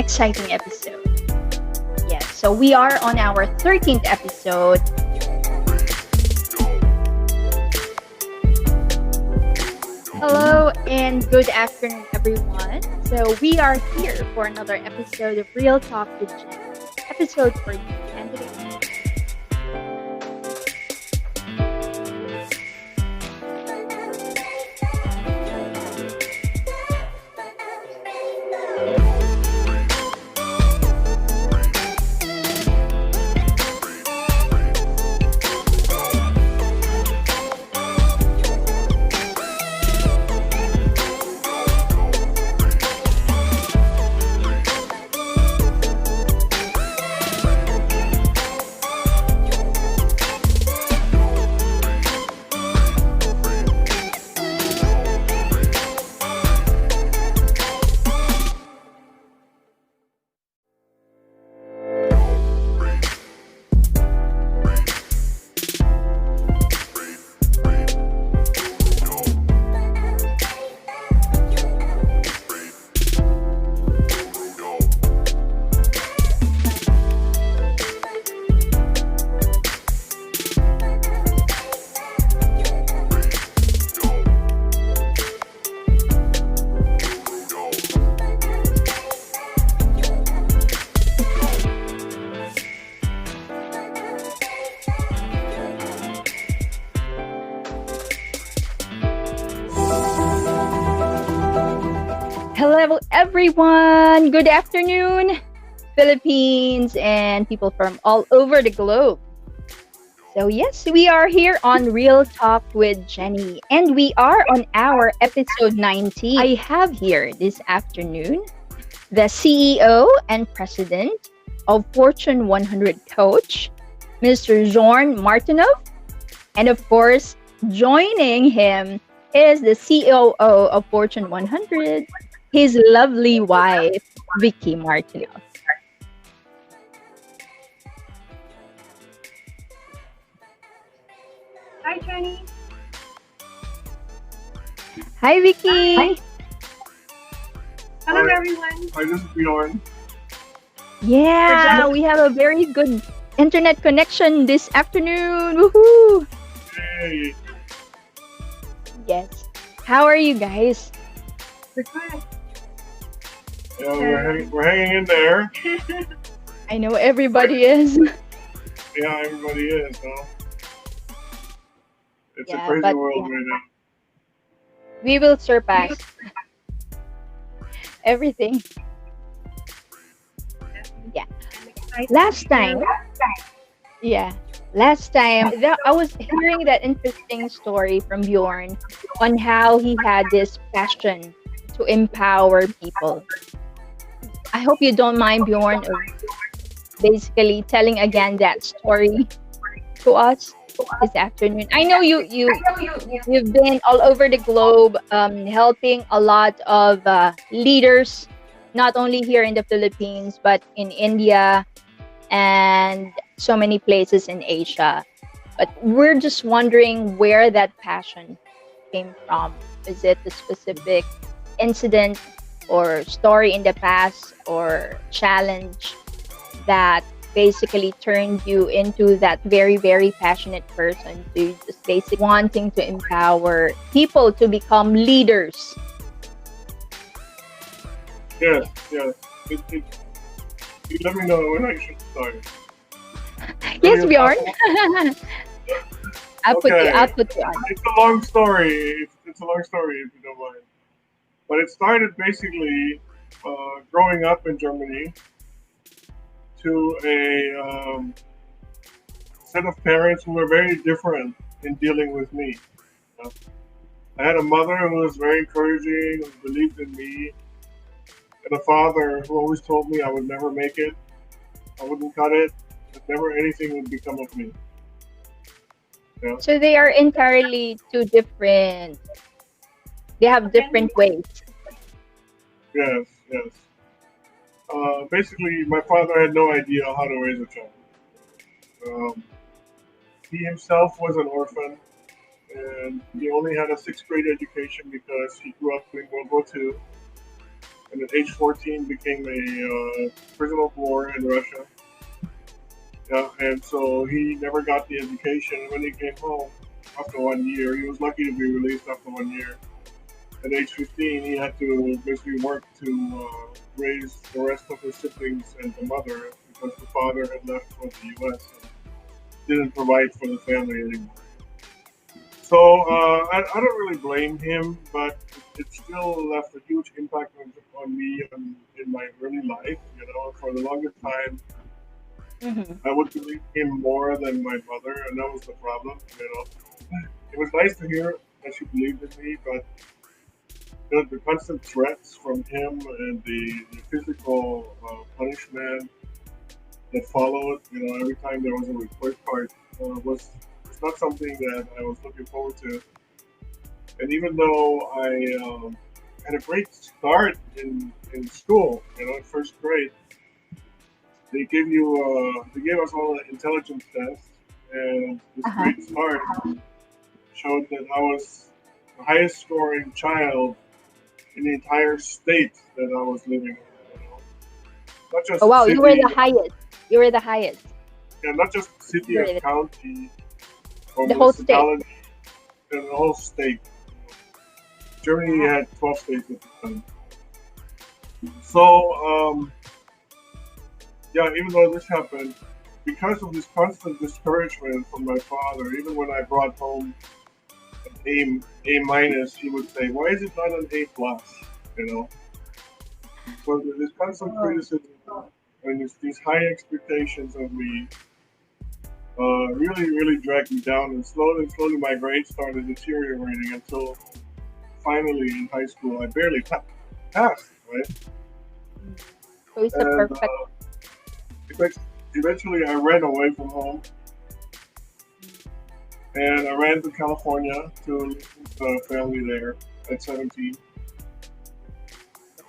exciting episode. Yes, so we are on our 13th episode. Hello and good afternoon, everyone. So we are here for another episode of Real Talk with Jen. Episode for you. And today, hello, everyone. Good afternoon, Philippines and people from all over the globe. So, yes, we are here on Real Talk with Jenny, and we are on our episode 19. I have here this afternoon the CEO and President of Fortune 100 Coach, Mr. Bjorn Martinov, and of course, joining him is the COO of Fortune 100, his lovely wife, Vicky Martinov. Hi, Jenny. Hi, Vicky. Hi. Hello, Hi. everyone. Hi, this is Bjorn. Yeah, we have a very good internet connection this afternoon. Woohoo! Hey. Yes. How are you guys? We're good. Yeah, we're hanging in there. I know everybody is. Yeah, everybody is, huh? It's Yeah, a crazy but world yeah. right now. We will surpass everything. Yeah. I'm excited. Last time, I was hearing that interesting story from Bjorn on how he had this passion to empower people. I hope you don't mind, Bjorn, of basically telling again that story to us this afternoon. I know you've been all over the globe, helping a lot of leaders, not only here in the Philippines but in India and so many places in Asia. But we're just wondering where that passion came from. Is it a specific incident or story in the past or challenge that basically turned you into that very, very passionate person to just basically wanting to empower people to become leaders? Yes. You let me know when I should start. Yes, Bjorn. I'll put Okay. you on. It's a long story. It's a long story if you don't mind. But it started basically growing up in Germany to a set of parents who were very different in dealing with me. You know? I had a mother who was very encouraging, who believed in me, and a father who always told me I would never make it, I wouldn't cut it, that never anything would become of me. Yeah. So they are entirely two different. They have different ways. Yes. Basically, my father had no idea how to raise a child. He himself was an orphan, and he only had a sixth grade education because he grew up in World War II. and at age 14 became a prisoner of war in Russia. And so he never got the education. When he came home after 1 year, he was lucky to be released after 1 year. At age 15, he had to basically work to raise the rest of his siblings and the mother because the father had left for the U.S. and didn't provide for the family anymore. So I don't really blame him, but it still left a huge impact on me in my early life. For the longest time, Mm-hmm. I would believe him more than my mother, and that was the problem. It was nice to hear that she believed in me, but the constant threats from him and the physical punishment that followed, every time there was a report card, was it's not something that I was looking forward to. And even though I had a great start in school, in first grade, they gave us all an intelligence test, and this Uh-huh. great start showed that I was the highest scoring child in the entire state that I was living in. Not Oh just wow, you were city, the highest. You were the highest. not just city You or were county or the whole state. municipality, the whole state. Germany Wow. had 12 states at the time. So, yeah, even though this happened, because of this constant discouragement from my father, even when I brought home A minus, he would say, "Why is it not an A plus?" You know. So this constant Oh. criticism and these high expectations of me really dragged me down, and slowly my grades started deteriorating until finally in high school I barely passed, right? So it's a And perfect. eventually I ran away from home, and I ran to California to live with a family there at 17.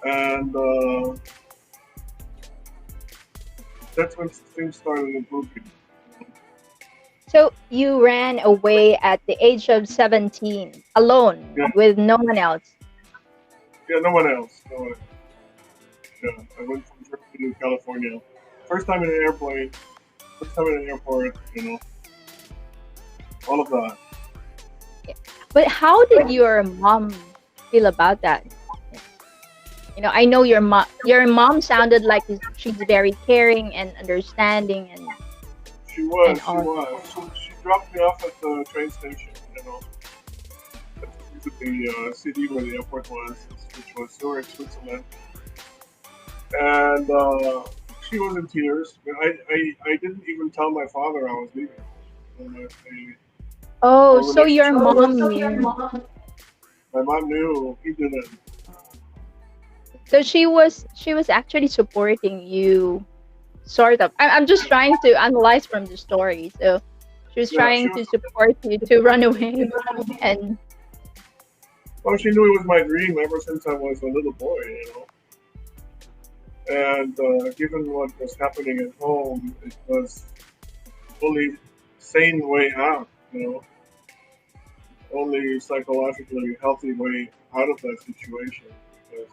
And that's when things started improving. So you ran away at the age of 17, alone, Yeah, with no one else. yeah, no one else. No one else. Yeah, I went from Germany to California. First time in an airplane, first time in an airport, all of that. Yeah. But how did your mom feel about that? I know your mom sounded like she's very caring and understanding and She all. was. She dropped me off at the train station, to the city where the airport was, which was Zurich, Switzerland. And she was in tears. But I didn't even tell my father I was leaving. Oh, Our so your relationship mom was. knew. My mom knew, he didn't. So she was actually supporting you, sort of. I'm just trying to analyze from the story. So she was Yeah, she trying was. to support you to run away, and Well, she knew it was my dream ever since I was a little boy. And given what was happening at home, it was only sane way out. Only psychologically healthy way out of that situation, because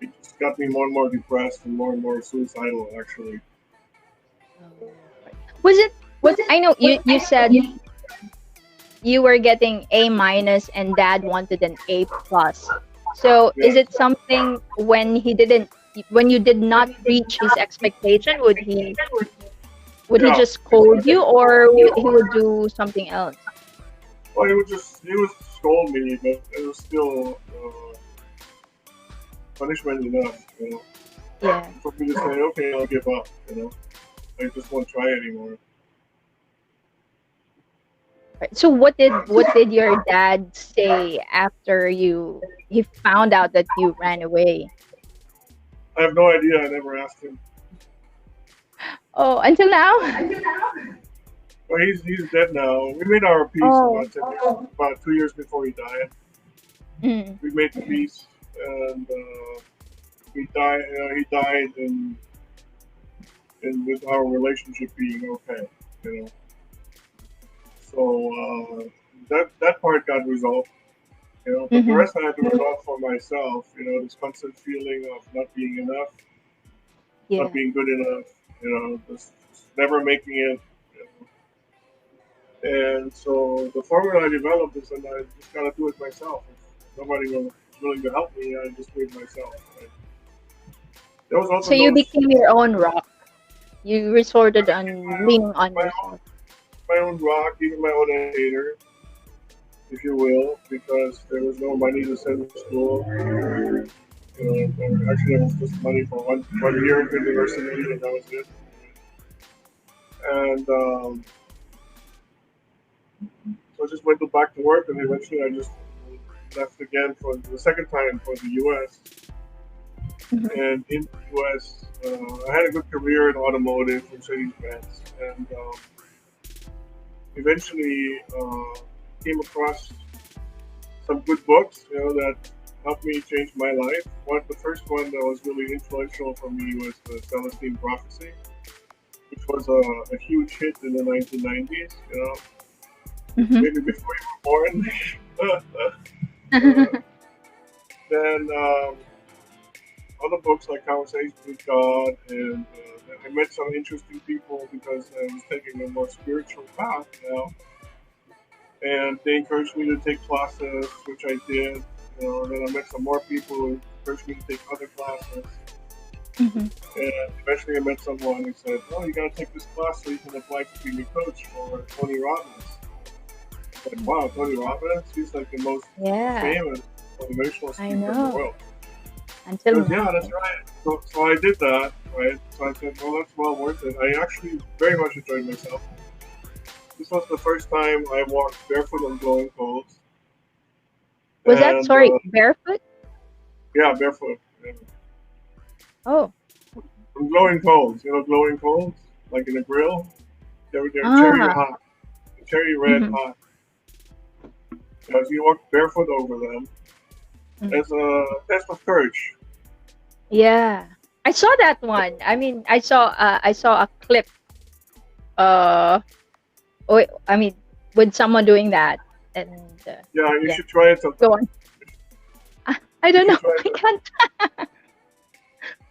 it just got me more and more depressed and more suicidal. Actually, was it? I know you said you were getting A minus and dad wanted an A plus. So is yeah. it something when you did not reach his expectation, would he Yeah, just scold exactly. you, or he would do something else? Well, he would scold me, but it was still punishment enough, Yeah. for me to say, okay, I'll give up. I just won't try anymore. Right. So what did your dad say after he found out that you ran away? I have no idea. I never asked him. Oh, until now? Well, he's dead now. We made our peace Oh. about 2 years before he died. Mm. We made the peace, and we died. He died, and with our relationship being okay. You know, so that part got resolved. But the Mm-hmm. rest I had to resolve for myself. This constant feeling of not being enough, not Yeah. being good enough. Just never making it. And so the formula I developed is that I just gotta do it myself. If nobody was willing to help me, I just do it myself. Right? There was also So you those became your own rock. You resorted on my own, leaning on my own, yourself. my own rock, even my own educator, if you will, because there was no money to send to school. Actually, it was just money for one year at university, and that was it. And so I just went back to work, and eventually I just left again for the second time for the U.S. Mm-hmm. And in the U.S., I had a good career in automotive, Mercedes-Benz, and eventually came across some good books, that helped me change my life. The first one that was really influential for me was the Celestine Prophecy, which was a huge hit in the 1990s. Mm-hmm. Maybe before you were born. uh, then other books like Conversations with God, and I met some interesting people because I was taking a more spiritual path now, and they encouraged me to take classes, which I did. Then I met some more people who encouraged me to take other classes, Mm-hmm. and eventually I met someone who said, "Oh, you got to take this class so you can apply to be a coach for Tony Robbins." Like, wow, Tony Robbins? He's like the most Yeah, famous motivational I speaker in the know. world. Until He goes, yeah, now. that's right. So I did that, right? So I said, well, that's well worth it. I actually very much enjoyed myself. This was the first time I walked barefoot on glowing coals. Was that, And sorry, barefoot? yeah, barefoot. Yeah. Oh. On glowing coals, glowing coals, like in a grill. They're cherry Ah. hot, cherry red Mm-hmm. hot. As you walk barefoot over them, Mm. as a test of courage. Yeah. I saw that one. I mean, I saw a clip. Uh, I mean, with someone doing that, and Yeah, you yeah, should try it go sometime. on. I You don't know. should try I it. can't.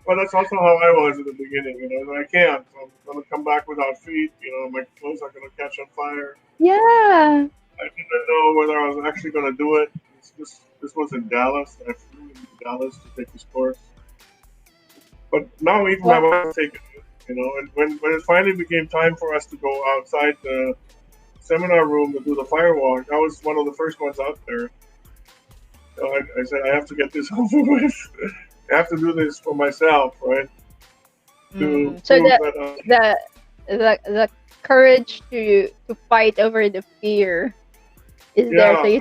Well, that's also how I was at the beginning. I can't. I'm gonna come back without feet. My clothes are gonna catch on fire. Yeah. I didn't know whether I was actually gonna do it. This was in Dallas. I flew into Dallas to take this course. But now even my Well, wife is taking it. And when it finally became time for us to go outside the seminar room to do the firewalk, I was one of the first ones out there. I said I have to get this over with. I have to do this for myself, right? To so prove the that the the courage to fight over the fear is there. So yeah,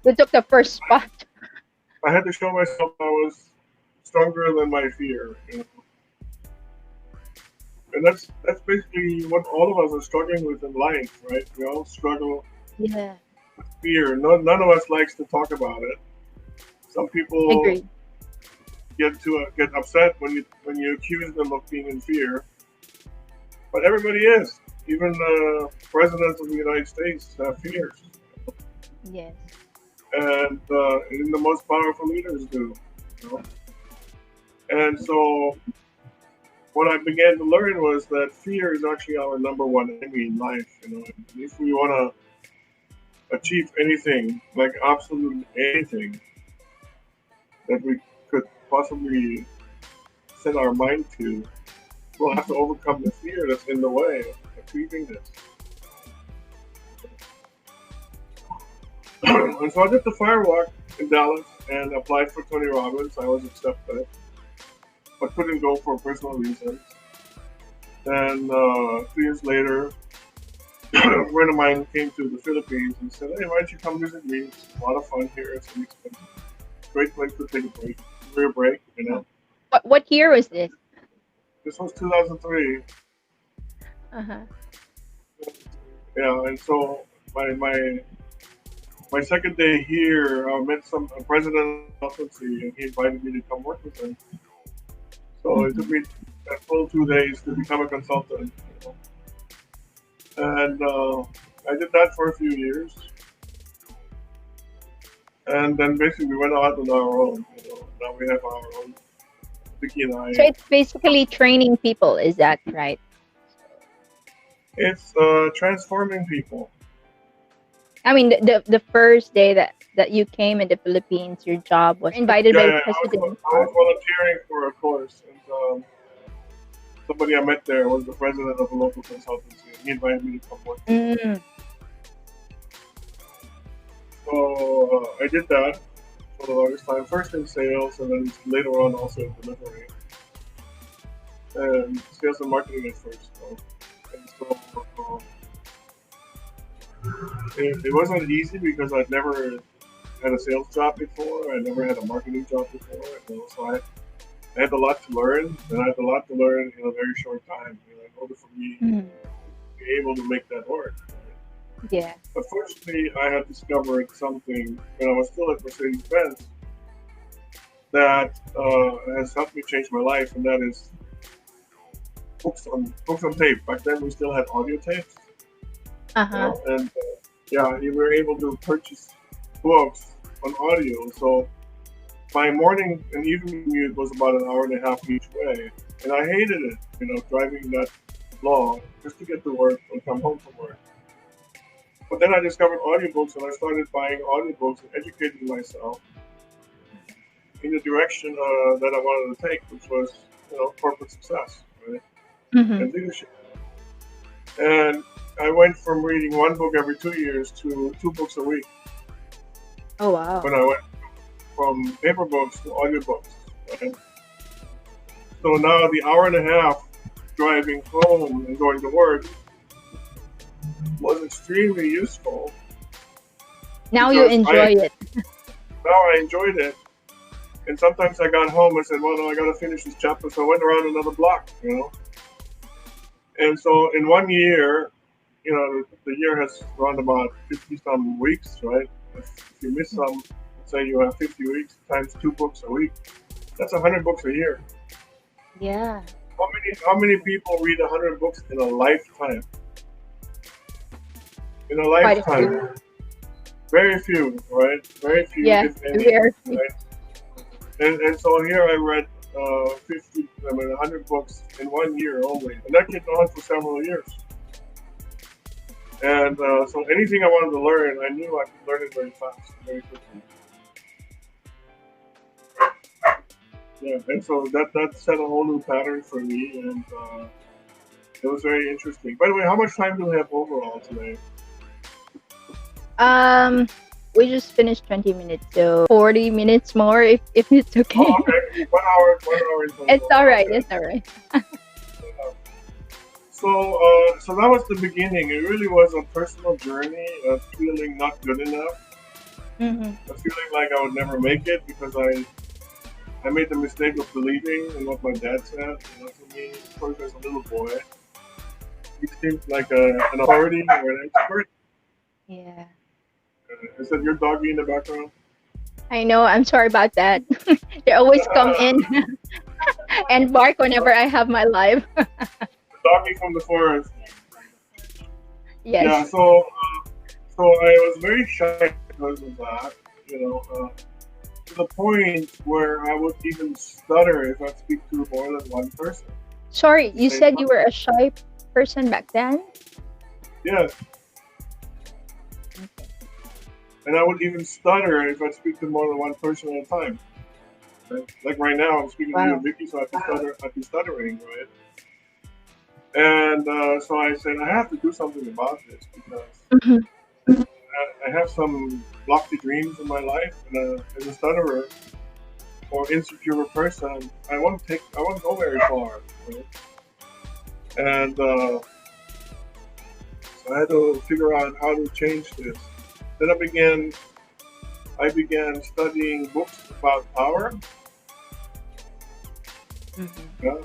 you took the first spot. I had to show myself I was stronger than my fear. And that's basically what all of us are struggling with in life, right? We all struggle Yeah. with fear. None of us likes to talk about it. Some people Agree. get upset when you accuse them of being in fear, but everybody is. Even presidents of the United States have fears, Yes. and even the most powerful leaders do. You know? And so what I began to learn was that fear is actually our number one enemy in life. And if we want to achieve anything, like absolutely anything that we could possibly set our mind to, we'll have to Mhm. overcome the fear that's in the way of achieving this. And so I did the firewalk in Dallas and applied for Tony Robbins. I was accepted, but couldn't go for personal reasons. Then 2 years later, a friend of mine came to the Philippines and said, "Hey, why don't you come visit me? It's a lot of fun here. It's a great place to take a break, career break. Oh. What year was this? This was 2003. Uh-huh. Yeah, and so my second day here, I met a president of the consultancy, and he invited me to come work with him. So it took Mhm. me a full 2 days to become a consultant. And I did that for a few years. And then basically we went out on our own. Now we have our own. Vicky and So I. it's basically training people, is that right? It's transforming people. I mean, the first day that you came in the Philippines, your job was invited Yeah, by yeah. President. I was volunteering for a course, and somebody I met there was the president of a local consultancy, and he invited me to come work for him. Mm, So I did that for the longest time. First in sales, and then later on also in delivery, and sales and marketing at first. And so it wasn't easy because I'd never had a sales job before. I never had a marketing job before. So I had a lot to learn, and I had a lot to learn in a very short time. In order for me mm, to be able to make that work. yeah. But fortunately, I had discovered something when I was still at Mercedes-Benz that has helped me change my life, and that is books on tape. Back then, we still had audio tapes, Uh-huh. and yeah, you were able to purchase books on audio. So my morning and evening commute was about an hour and a half each way, and I hated it. Driving that long just to get to work and come home from work. But then I discovered audiobooks, and I started buying audiobooks and educating myself in the direction that I wanted to take, which was corporate success, right, Mm-hmm. and leadership. And I went from reading one book every 2 years to 2 books a week. Oh, wow. When I went from paper books to audiobooks. Right? So now the hour and a half driving home and going to work was extremely useful. Now you enjoy it. Now I enjoyed it. And sometimes I got home and said, well, no, I got to finish this chapter. So I went around another block. And so in 1 year, the year has around about 50 some weeks, right? If you miss some, say you have 50 weeks times 2 books a week, that's 100 books a year. Yeah. How many people read 100 books in a lifetime? In a Quite a lifetime, few. very few, right? Very few, Yeah. if any. Very few. Right? And so here I read 100 books in 1 year only, and that kept on for several years. And so anything I wanted to learn, I knew I could learn it very fast, very quickly. Yeah, and so that set a whole new pattern for me, and it was very interesting. By the way, how much time do we have overall today? We just finished 20 minutes, so 40 minutes more if it's okay. Oh, okay, 1 hour is It's all right. okay. It's all right. So that was the beginning. It really was a personal journey of feeling not good enough, Mm-hmm. of feeling like I would never make it because I made the mistake of believing in what my dad said. To me, of course, as a little boy, he seemed like an authority or an expert. Yeah. Is that your doggy in the background? I know. I'm sorry about that. They always come in and bark whenever I have my live. The doggy from the forest. Yeah. Yes. So I was very shy because of that. To the point where I would even stutter if I speak to more than one person. Sorry, you Same said you time. were a shy person back then? Yes. And I would even stutter if I speak to more than one person at a time. Right? Like right now, I'm speaking to you Wow. and Vicky, so I'd be stuttering, right? And so I said, I have to do something about this because Mhm. I have some lofty dreams in my life, and as a stutterer or insecure person, I won't go very far. Right? And so I had to figure out how to change this. Then I began studying books about power. Mhm. Yeah?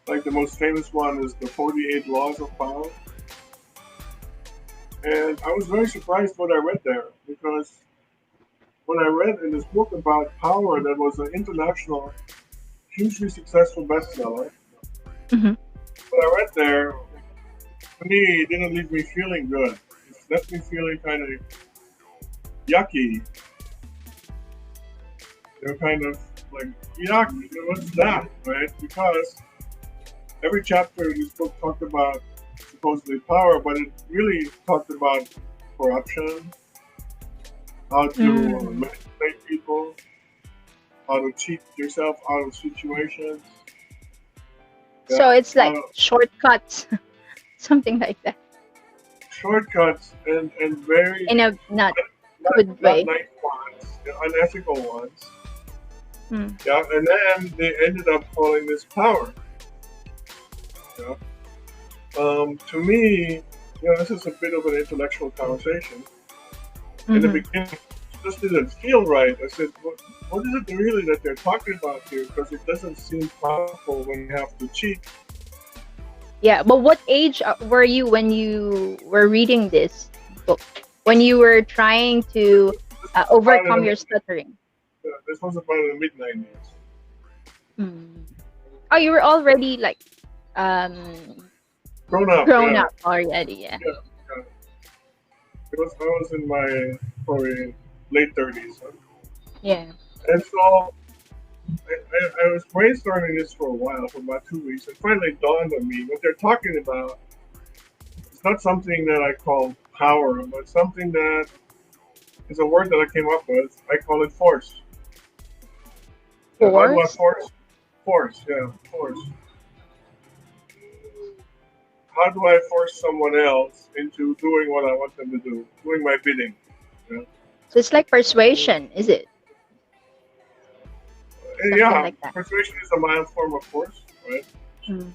Like the most famous one is the 48 Laws of Power. And I was very surprised what I read there because when I read in this book about power that was an international, hugely successful bestseller, Mhm. what I read there, to me, it didn't leave me feeling good. It left me feeling kind of yucky they're kind of like, yuck, what's that, right? Because every chapter in this book talked about supposedly power, but it really talked about corruption, how to Mm. manipulate people, how to cheat yourself out of situations, So yeah, it's like how shortcuts, something like that, shortcuts and very in a not good not way. nice ones, unethical ones. Mm. Yeah, and then they ended up calling this power. Yeah. To me, this is a bit of an intellectual conversation. In the Mm-hmm. beginning, it just didn't feel right. I said, what is it really that they're talking about here? Because it doesn't seem powerful when you have to cheat. Yeah, but what age were you when you were reading this book? When you were trying to This was about overcome in your stuttering? this was about in the mid '90s. Mm. Oh, you were already like um Grown up, grown yeah, up already, yeah. yeah, yeah. I was in my probably late 30s, huh? Yeah. And so I was brainstorming this for a while, for about 2 weeks, and finally dawned on me what they're talking about. It's not something that I call power, but something that is a word that I came up with. I call it force. Now, how do I Force? force? Force, yeah, force. How do I force someone else into doing what I want them to do, doing my bidding? Yeah, So it's like persuasion, is it? Something yeah, like that. persuasion is a mild form of force, right? Mm.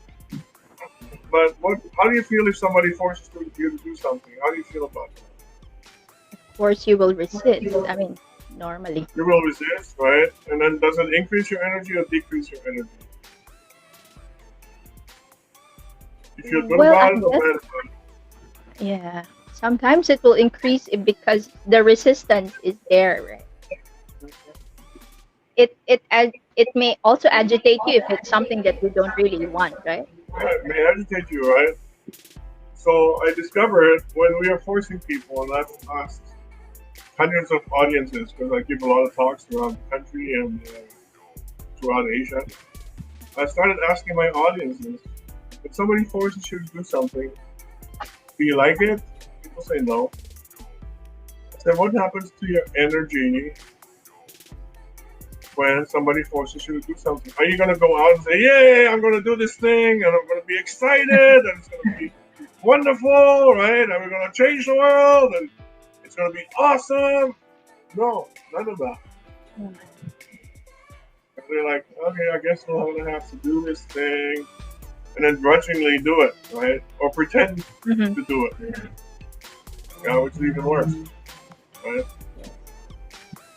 But how do you feel if somebody forces you to do something? How do you feel about that? Of course you will resist. I mean, normally. You will resist, right? And then does it increase your energy or decrease your energy? You feel good Well, I about it or guess, bad about it? yeah. Sometimes it will increase it because the resistance is there, right? It may also agitate you if it's something that you don't really want, right? It may agitate you, right? So I discovered when we are forcing people, and I've asked hundreds of audiences because I give a lot of talks throughout the country and throughout Asia. I started asking my audiences, if somebody forces you to do something, do you like it? People say no. I said, what happens to your energy when somebody forces you to do something? Are you going to go out and say, yay, I'm going to do this thing and I'm going to be excited and it's going to be wonderful, right? And we're going to change the world and it's going to be awesome? No, none of that. Mm. And they're like, okay, I guess we're going to have to do this thing and then grudgingly do it, right? Or pretend Mm-hmm. to do it, yeah, which is even worse, right?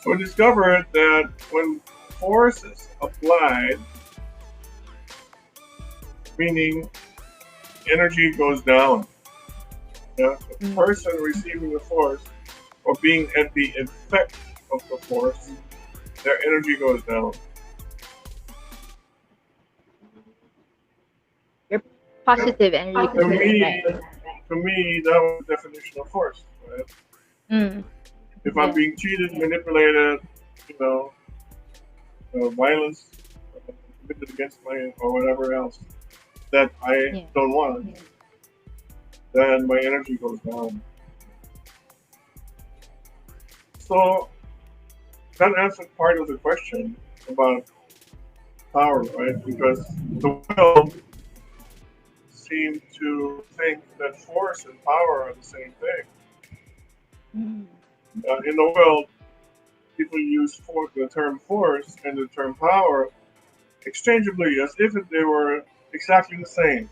So we discovered that when force is applied, meaning energy goes down. Yeah? The Mm. person receiving the force or being at the effect of the force, their energy goes down. Your positive energy To goes down, right? me, that was the definition of force. Right? Mm. If I'm Yeah. being cheated, manipulated, you know, violence committed against my or whatever else that I Yeah. don't want, then my energy goes down. So that answered part of the question about power, right? Because the world seemed to think that force and power are the same thing. Mm. In the world, people use the term force and the term power exchangeably as if they were exactly the same.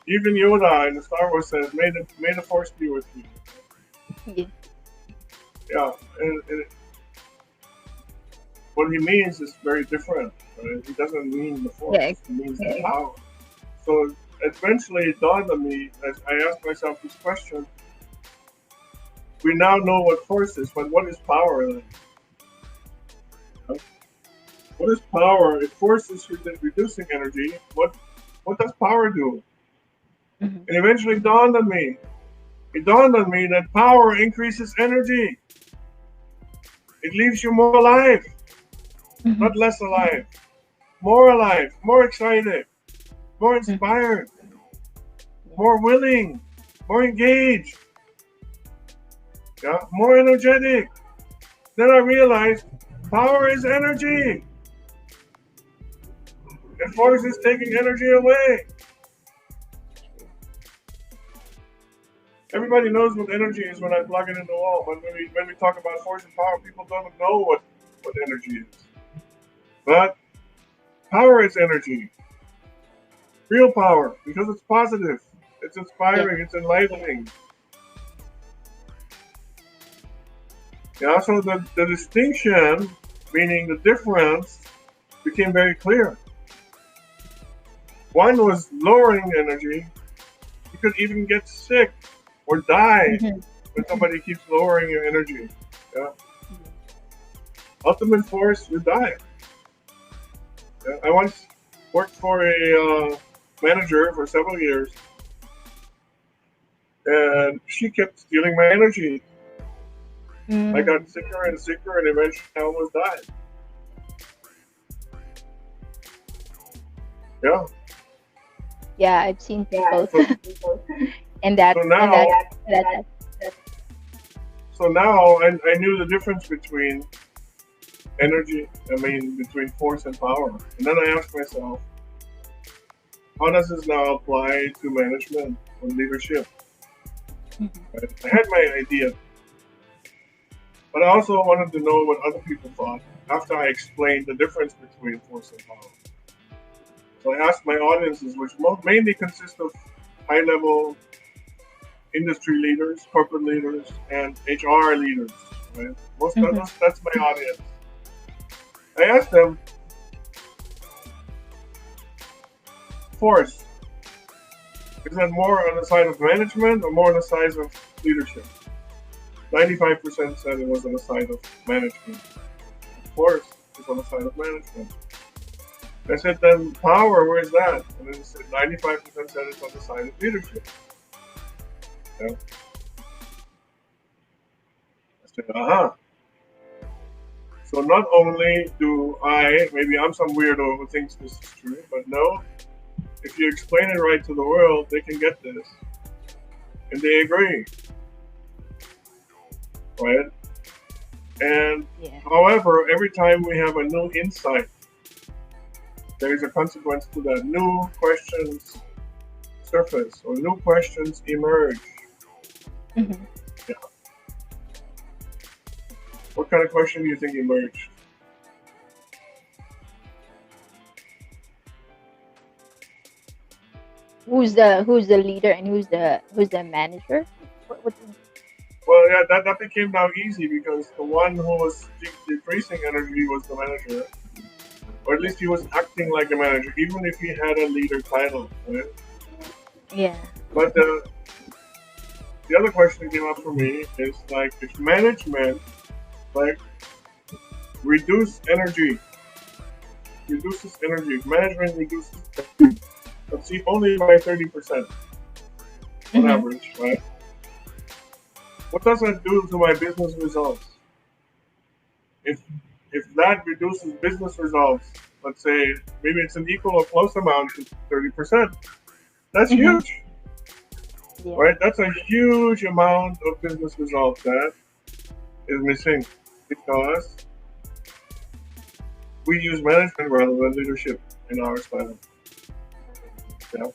Even Yoda in the Star Wars says, may the force be with you. Yeah. Yeah, and what he means is very different. Right? He doesn't mean the Yeah. force, he means the power. So eventually it dawned on me as I asked myself this question. We now know what force is, but what is power then? What is power? If force is reducing energy, what does power do? Mm-hmm. It eventually dawned on me. It dawned on me that power increases energy. It leaves you more alive. Mhm. not less alive, more excited, more Mhm. inspired, Yeah. more willing, more engaged, yeah, more energetic. Then I realized power is energy, and force is taking energy away. Everybody knows what energy is when I plug it in the wall. But when we talk about force and power, people don't know what energy is. But power is energy, real power, because it's positive, it's Yeah. inspiring, it's enlightening. Yeah, so the distinction, meaning the difference, became very clear. One was lowering energy. You could even get sick or die Mhm. when somebody keeps lowering your energy. Yeah. Yeah. Ultimate force, you die. Yeah. I once worked for a manager for several years, and she kept stealing my energy. I got Mm. sicker and sicker, and eventually I almost died. Yeah. Yeah, I've seen Yeah, people So in so in now that that so now I knew the difference between energy. I mean, between force and power. And then I asked myself, how does this now apply to management or leadership? Mhm. Right? I had my idea, but I also wanted to know what other people thought after I explained the difference between force and power. So I asked my audiences, which mainly consist of high-level industry leaders, corporate leaders, and HR leaders. Right? Most of Mhm. those, that's my audience. I asked them, force, is that more on the side of management or more on the side of leadership? 95% said it was on the side of management. Force is on the side of management. I said, then power, where's that? And then they said 95% said it's on the side of leadership. Yeah. I said, aha. So not only do maybe I'm some weirdo who thinks this is true, but no, if you explain it right to the world, they can get this. And they agree, right? And Yeah. however, every time we have a new insight, there is a consequence to that. New questions surface or new questions emerge. Mhm. Yeah. What kind of question do you think emerged? Who's the leader and who's the manager? What Well, yeah, that became now easy because the one who was decreasing energy was the manager, or at yeah. least he was acting like a manager, even if he had a leader title. Right? Yeah. But the other question that came up for me is like, if management like reduce reduces energy, if management reduces energy, let's see, only by 30% on Mhm. average, right? What does that do to my business results? If if that reduces business results, let's say maybe it's an equal or close amount to 30%, that's Mhm. huge, Yeah. right? That's a huge amount of business results that is missing because we use management rather than leadership in our style. Yeah.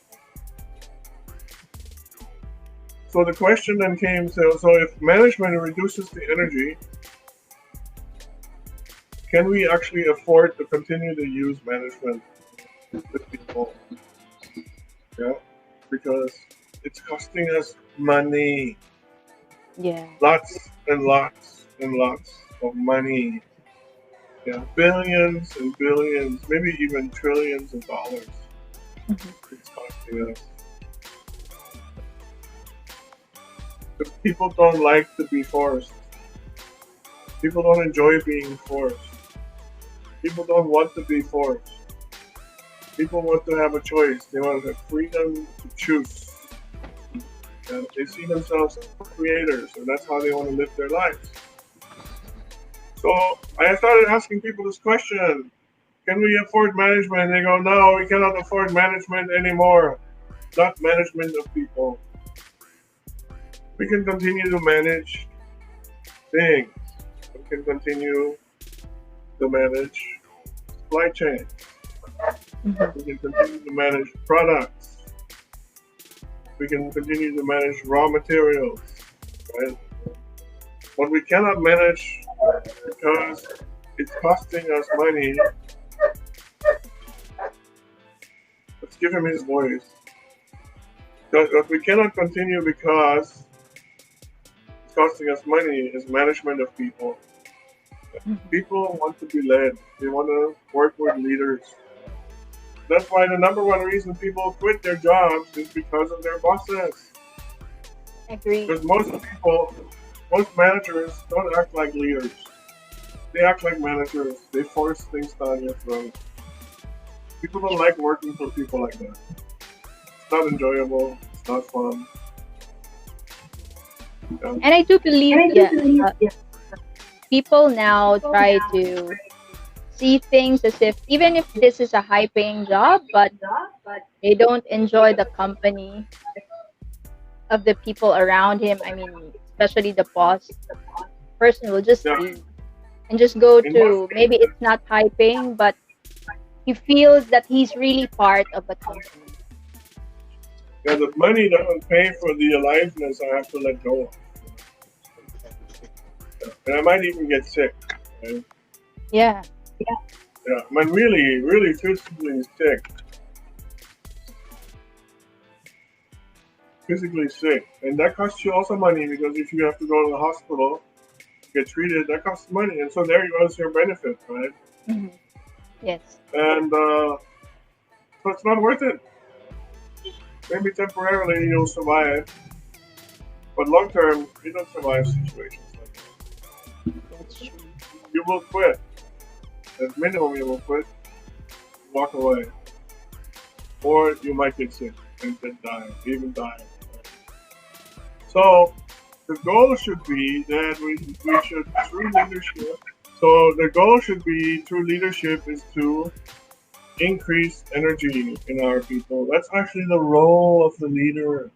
So the question then came, so if management reduces the energy, can we actually afford to continue to use management with people? Yeah, because it's costing us money, Yeah. lots and lots and lots of money. Yeah, billions and billions, maybe even trillions of dollars. Mhm. It's costing us. Because people don't like to be forced. People don't enjoy being forced. People don't want to be forced. People want to have a choice. They want to have freedom to choose. They see themselves as creators, and that's how they want to live their lives. So I started asking people this question: can we afford management? And they go, no, we cannot afford management anymore. Not management of people. We can continue to manage things. We can continue to manage supply chain. Mhm. We can continue to manage products. We can continue to manage raw materials. Right? What we cannot manage because it's costing us money. Let's give him his voice. What we cannot continue because it's costing us money is management of people. Mhm. People want to be led. They want to work with leaders. That's why the number one reason people quit their jobs is because of their bosses. Agree. Because most managers don't act like leaders. They act like managers. They force things down your throat. People don't like working for people like that. It's not enjoyable. It's not fun. Yeah. And I do believe, And I do yeah, believe, uh, yeah, people now people try now to see things as if even if this is a high paying job, but job, but they don't enjoy the company of the people around him. I mean, especially the boss, person will just Yeah. leave and just go In most to, maybe it's not high paying, but he feels that he's really part of the company. Yeah, the money doesn't pay for the aliveness I have to let go of. Yeah. And I might even get sick. Right? Yeah. Yeah, I'm really, really physically sick. And that costs you also money because if you have to go to the hospital, get treated, that costs money. And so there goes your benefit, right? Hmm. Yes. And so it's not worth it. Maybe temporarily you'll survive, but long term, you don't survive situations like that. That's true. You will quit. At minimum, you will quit, walk away. Or you might get sick and then die, even die. So the goal should be that we should, through leadership, so the goal should be through leadership is to increase energy in our people. That's actually the role of the leader.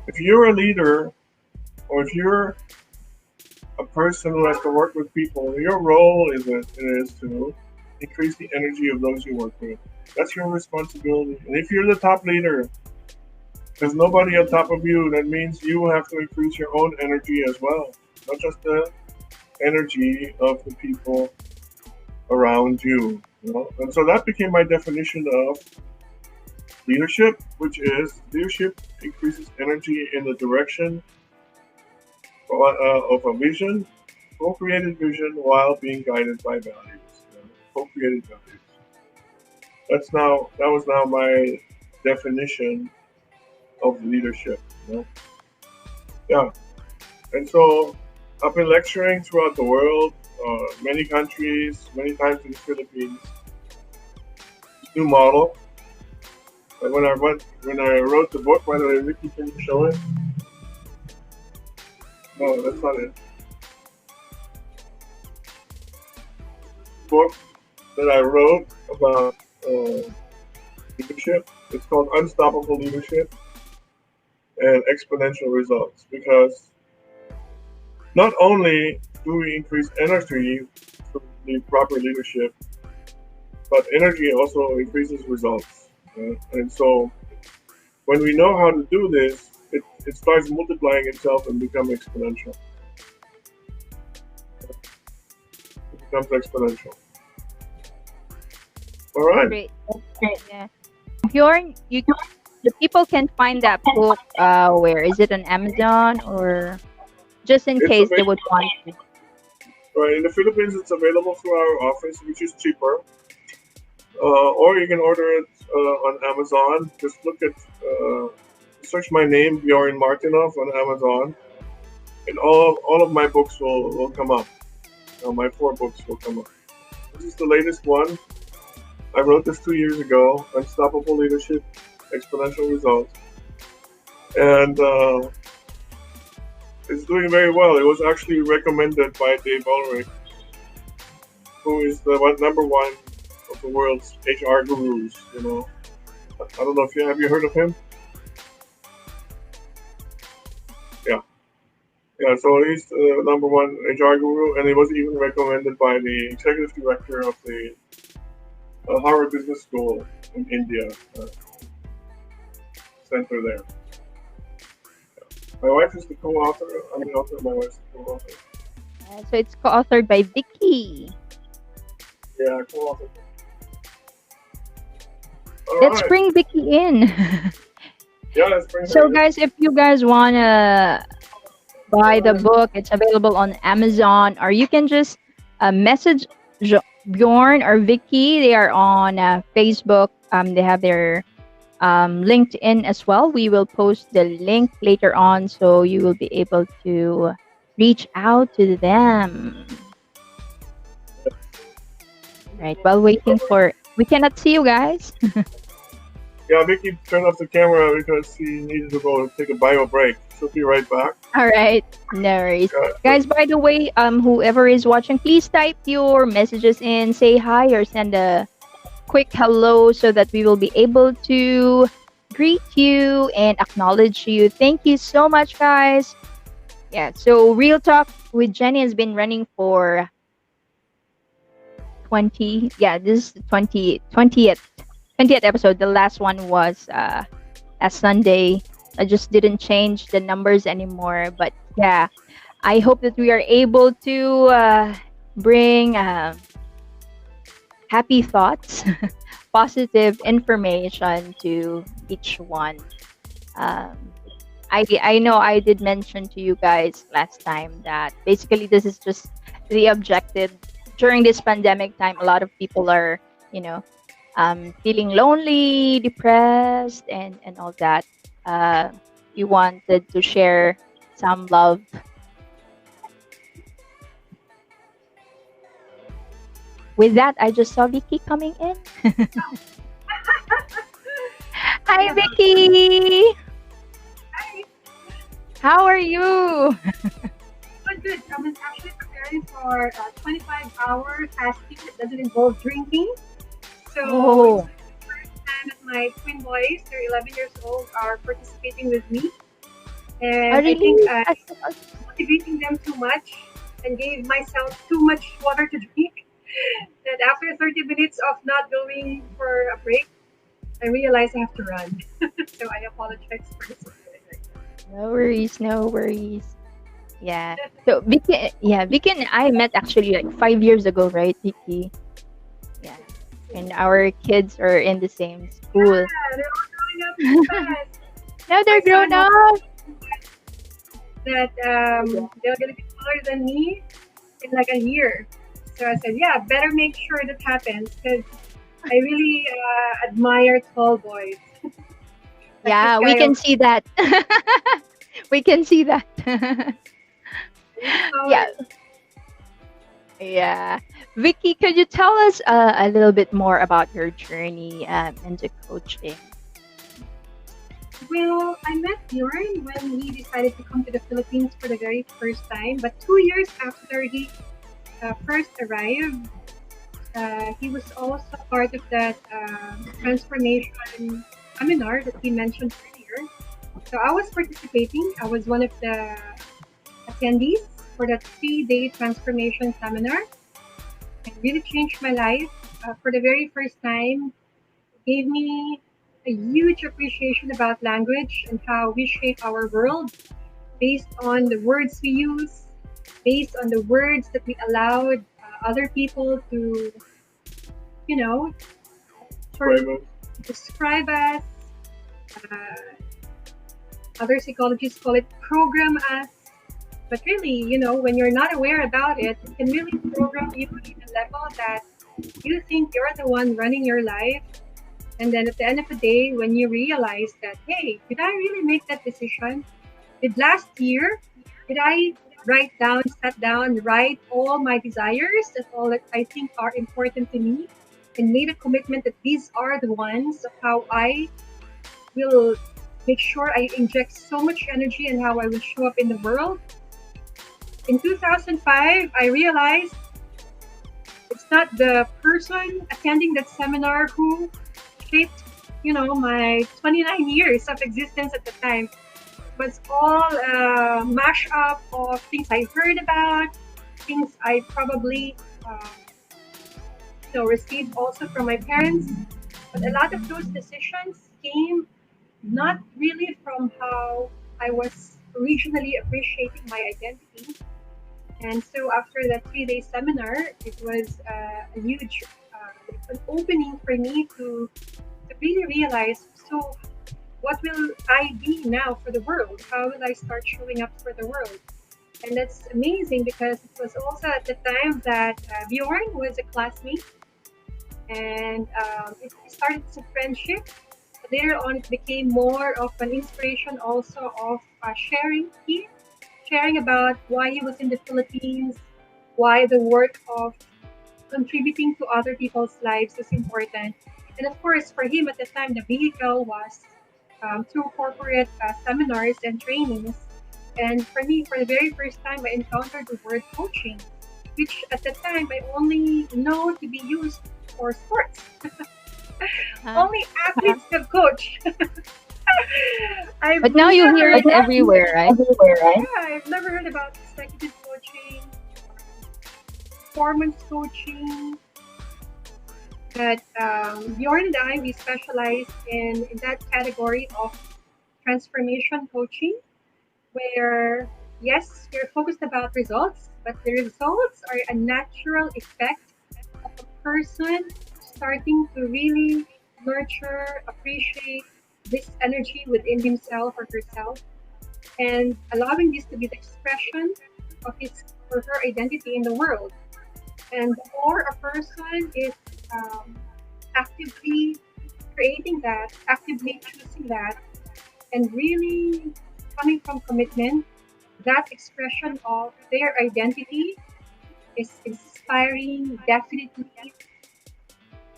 If you're a leader, or if you're a person who has to work with people, your role is to increase the energy of those you work with. That's your responsibility. And if you're the top leader, there's nobody on top of you. That means you have to increase your own energy as well, not just the energy of the people around you. You know? And so that became my definition of leadership, which is leadership increases energy in the direction of a vision, co-created vision, while being guided by values. You know, co-created values. That was now my definition of leadership. You know? Yeah. And so I've been lecturing throughout the world, many countries, many times in the Philippines. This new model. And when I wrote the book, by the way, Ricky, can you show it? No, that's not it. Book that I wrote about leadership. It's called Unstoppable Leadership and Exponential Results, because not only do we increase energy through the proper leadership, but energy also increases results. And so when we know how to do this, it starts multiplying itself and becomes exponential. It becomes exponential. All right. Great. Yeah. Bjorn, the people can find that book. Where is it, on Amazon, or just in It's case they would available. want to? Right. In the Philippines, it's available through our office, which is cheaper. Or you can order it on Amazon. Just look at, search my name, Bjorn Martinov, on Amazon, and all of my books will come up. My 4 books will come up. This is the latest one. I wrote this 2 years ago, Unstoppable Leadership, Exponential Results. And It's doing very well. It was actually recommended by Dave Ulrich, who is the number one of the world's HR gurus. I don't know if you have you heard of him. Yeah, yeah. So he's the number one HR guru, and he was even recommended by the executive director of the Harvard Business School in India center there. My wife is the co-author. I'm the author. My wife's the co-author. So it's co-authored by Vicky. Yeah, co-author. All Let's right. bring Vicky in. Yeah, let's bring her So in. guys, if you guys wanna buy the book, it's available on Amazon, or you can just message Bjorn or Vicky. They are on Facebook. They have their LinkedIn as well. We will post the link later on, so you will be able to reach out to them. Right, while waiting for, we cannot see you guys. Yeah, Vicky turned off the camera because she needed to go take a bio break. She'll be right back. All right, no worries. Yeah. Guys, by the way, whoever is watching, please type your messages in, say hi or send a quick hello so that we will be able to greet you and acknowledge you. Thank you so much, guys. Yeah, so Real Talk with Jenny has been running for 20, yeah, this is the 20th episode. The last one was last Sunday. I just didn't change the numbers anymore, but yeah, I hope that we are able to bring happy thoughts, positive information to each one. I know I did mention to you guys last time that basically this is just the objective. During this pandemic time, a lot of people are, feeling lonely, depressed, and all that. You wanted to share some love. With that, I just saw Vicky coming in. Hi, Vicky. Hi. How are you? Good. I was actually preparing for 25-hour fasting that doesn't involve drinking. So Oh, it's the first time that my twin boys, they're 11 years old, are participating with me. And I think really? I'm motivating them too much and gave myself too much water to drink. That after 30 minutes of not going for a break, I realized I have to run. So I apologize for this. No worries, no worries. Yeah. So Vicky and I met actually like 5 years ago, right, Vicky? Yeah. And our kids are in the same school. Yeah, they're all growing up too fast. Now they're My grown son up. that they're gonna be taller than me in like a year. So I said, yeah, better make sure that happens because I really admire tall boys. Like Yeah, this we guy can over see that. We can see that. really Yeah, taller. yeah. Vicky, could you tell us a little bit more about your journey into coaching? Well, I met Bjorn when he decided to come to the Philippines for the very first time. But 2 years after he first arrived, he was also part of that transformation seminar that he mentioned earlier. So I was participating. I was one of the attendees for that 3-day transformation seminar. It really changed my life for the very first time. Gave me a huge appreciation about language and how we shape our world based on the words we use, based on the words that we allowed other people to, you know, sort of Raymond. describe us. Uh, Other psychologists call it program us. But really, when you're not aware about it, it can really program you in a level that you think you're the one running your life. And then at the end of the day, when you realize that, hey, did I really make that decision? Did last year, did I sit down, write all my desires, that's all that I think are important to me, and made a commitment that these are the ones of how I will make sure I inject so much energy in how I will show up in the world. In 2005, I realized it's not the person attending that seminar who shaped, my 29 years of existence at the time. It was all a mash-up of things I heard about, things I probably, received also from my parents. But a lot of those decisions came not really from how I was originally appreciating my identity. And so after that 3 day seminar, it was a huge an opening for me to really realize, so what will I be now for the world? How will I start showing up for the world? And that's amazing because it was also at the time that Bjorn was a classmate, and it started as a friendship. Later on, it became more of an inspiration also of sharing about why he was in the Philippines, why the work of contributing to other people's lives is important. And of course, for him at the time, the vehicle was through corporate seminars and trainings. And for me, for the very first time, I encountered the word coaching, which at the time I only know to be used for sports. Uh, Only athletes have coach. I've but now you never, hear it everywhere, right? yeah, I've never heard about executive coaching, performance coaching. But Bjorn and I, we specialize in that category of transformation coaching, where yes, we're focused about results, but the results are a natural effect of a person starting to really nurture, appreciate this energy within himself or herself, and allowing this to be the expression of his or her identity in the world. And the more a person is um, actively creating that, actively choosing that, and really coming from commitment, that expression of their identity is inspiring, definitely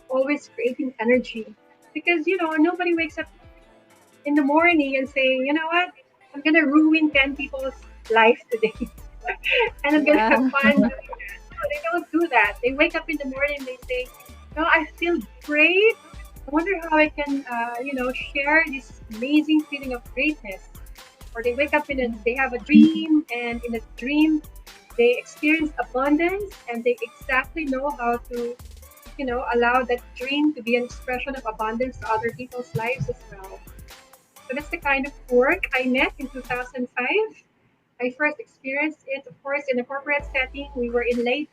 always creating energy. Because, nobody wakes up in the morning and saying, you know what, I'm going to ruin 10 people's life today. And I'm going to have Yeah. fun doing that. No, they don't do that. They wake up in the morning and they say, no, I feel great. I wonder how I can, share this amazing feeling of greatness. Or they wake up they have a dream, and in a dream, they experience abundance, and they exactly know how to, allow that dream to be an expression of abundance to other people's lives as well. So that's the kind of work I met in 2005. I first experienced it, of course, in a corporate setting. We were in Leyte.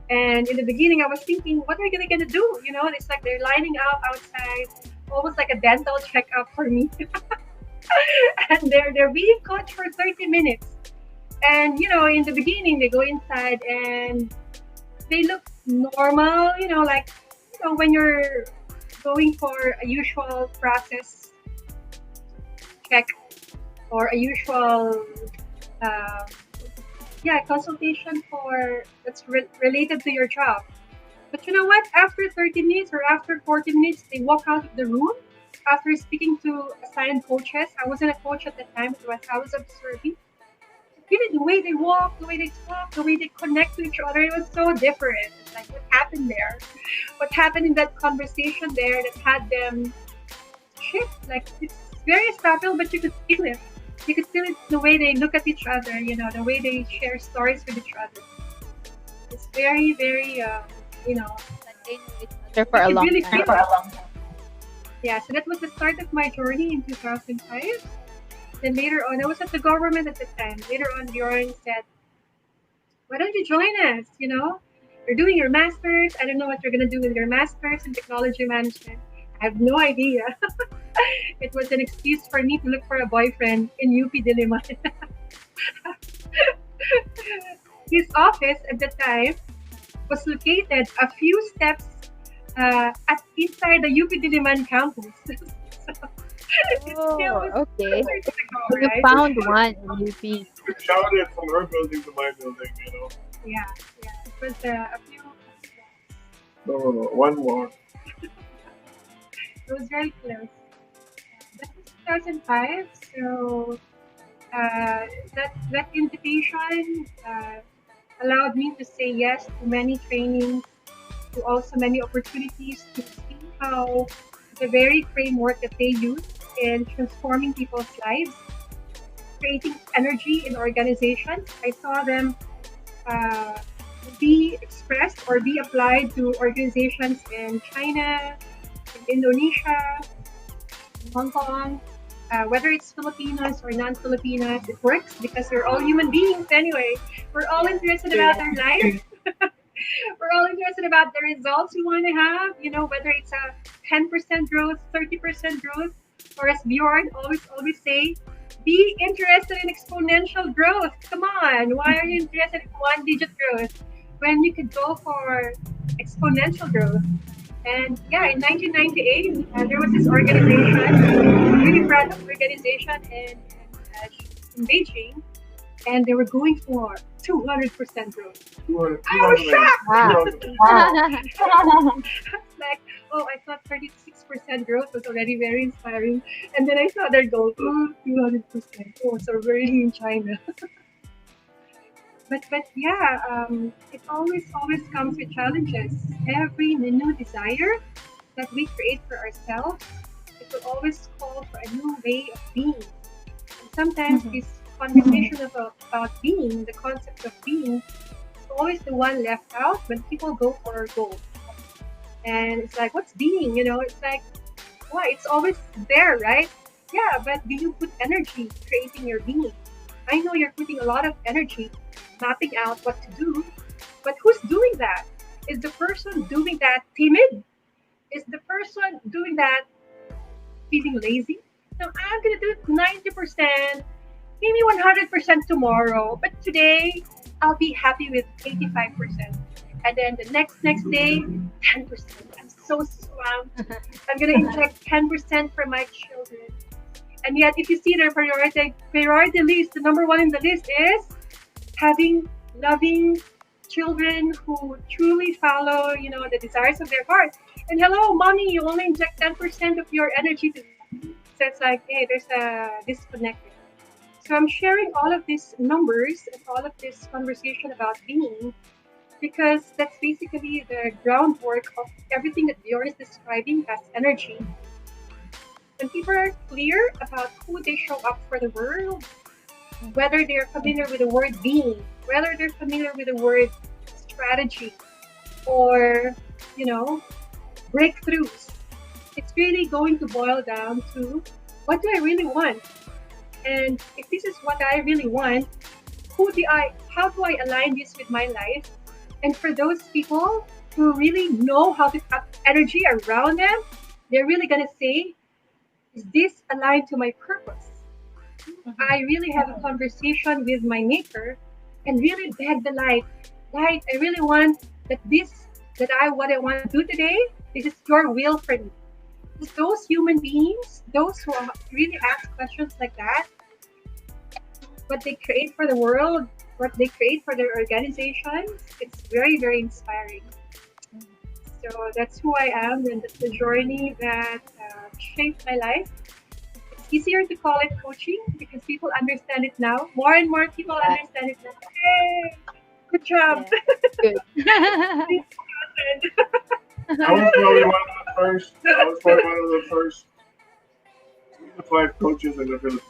And in the beginning, I was thinking, what are they going to do? It's like they're lining up outside, almost like a dental checkup for me. And they're being coached for 30 minutes. And, in the beginning, they go inside and they look normal, like, when you're going for a usual process check or a usual uh, consultation for that's related to your job. But you know what? After 30 minutes or after 40 minutes, they walk out of the room after speaking to assigned coaches. I wasn't a coach at the time, but I was observing. Really, the way they walk, the way they talk, the way they connect to each other, it was so different. It's like, what happened there? What happened in that conversation there that had them shift? Like, it's very subtle, but you could feel it. You could feel it in the way they look at each other, the way they share stories with each other. It's very, very, That they know each other for you a could long really time. feel it. Yeah, so that was the start of my journey in 2005. Then later on, I was at the government at the time. Later on, Bjorn said, why don't you join us? You're doing your master's. I don't know what you're going to do with your master's in technology management. I have no idea. It was an excuse for me to look for a boyfriend in UP Diliman. His office at the time was located a few steps inside the UP Diliman campus. So it still Oh, was okay. 2 years ago, So you right? found one in UP. You shouted from her building to my building. Yeah, yeah. It was a few. No, one more. It was very close. That was 2005. So that invitation allowed me to say yes to many trainings, to also many opportunities to see how the very framework that they use in transforming people's lives, creating energy in organizations. I saw them uh, be expressed or be applied to organizations in China, in Indonesia, in Hong Kong. Whether it's Filipinos or non-Filipinos, it works because we're all human beings anyway. We're all interested about our life. We're all interested about the results we want to have. Whether it's a 10% growth, 30% growth, or as Bjorn always say, be interested in exponential growth. Come on, why are you interested in one-digit growth when you could go for exponential growth? And yeah, in 1998, there was this organization, really proud of organization in Beijing, and they were going for 200% growth. I was shocked. Like, oh, I thought 36% growth was already very inspiring. And then I saw their goal, 200%. Oh, so we're really in China. But yeah, it always comes with challenges. Every new desire that we create for ourselves, it will always call for a new way of being. And sometimes this conversation about being, the concept of being, is always the one left out when people go for a goal. And it's like, what's being? It's like, why? It's always there, right? Yeah, but do you put energy creating your being? I know you're putting a lot of energy mapping out what to do, but who's doing that? Is the person doing that timid? Is the person doing that feeling lazy? No, I'm gonna do it 90%, maybe 100% tomorrow, but today I'll be happy with 85%. And then the next day, 10%. I'm so swamped. I'm gonna inject 10% for my children. And yet, if you see their priority list, the number one in the list is having loving children who truly follow, the desires of their heart. And hello, mommy, you only inject 10% of your energy to. So it's like, hey, there's a disconnect. So I'm sharing all of these numbers and all of this conversation about being because that's basically the groundwork of everything that Bjorn is describing as energy. When people are clear about who they show up for the world, whether they're familiar with the word being, whether they're familiar with the word strategy or, breakthroughs, it's really going to boil down to what do I really want? And if this is what I really want, how do I align this with my life? And for those people who really know how to have energy around them, they're really going to say, is this aligned to my purpose? I really have a conversation with my maker and really beg the light, I really want what I want to do today, this is your will for me. Because those human beings, those who really ask questions like that, what they create for the world, what they create for their organizations, it's very, very inspiring. So that's who I am, and that's the journey that shaped my life. It's easier to call it coaching because people understand it now. More and more people understand it now. Hey, good job. Yeah, good. I was probably one of the first. I was probably one of the first 3 to 5 coaches in the Philippines.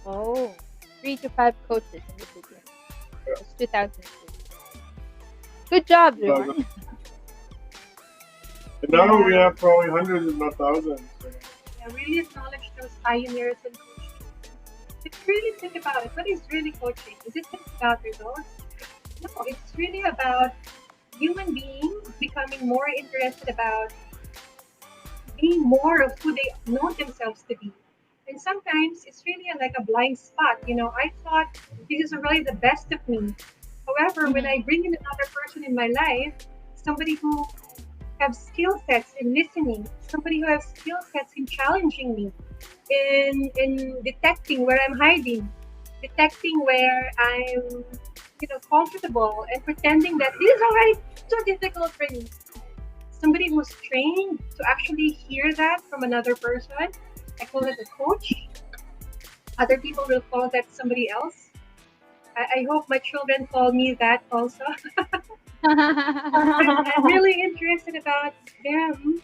Oh, 3 to 5 coaches in the Philippines. Yeah. It's 2006. Good job, Bjorn. And now we have probably hundreds, if not thousands. I really acknowledge those pioneers and coaches. But really think about it. What is really coaching? Is it just about results? No, it's really about human beings becoming more interested about being more of who they know themselves to be. And sometimes it's really like a blind spot. I thought this is already the best of me. However, when I bring in another person in my life, somebody who have skill sets in listening, somebody who has skill sets in challenging me, in detecting where I'm hiding, detecting where I'm comfortable and pretending that this is already too difficult for me. Somebody who's trained to actually hear that from another person, I call it a coach. Other people will call that somebody else. I hope my children call me that also. I'm really interested about them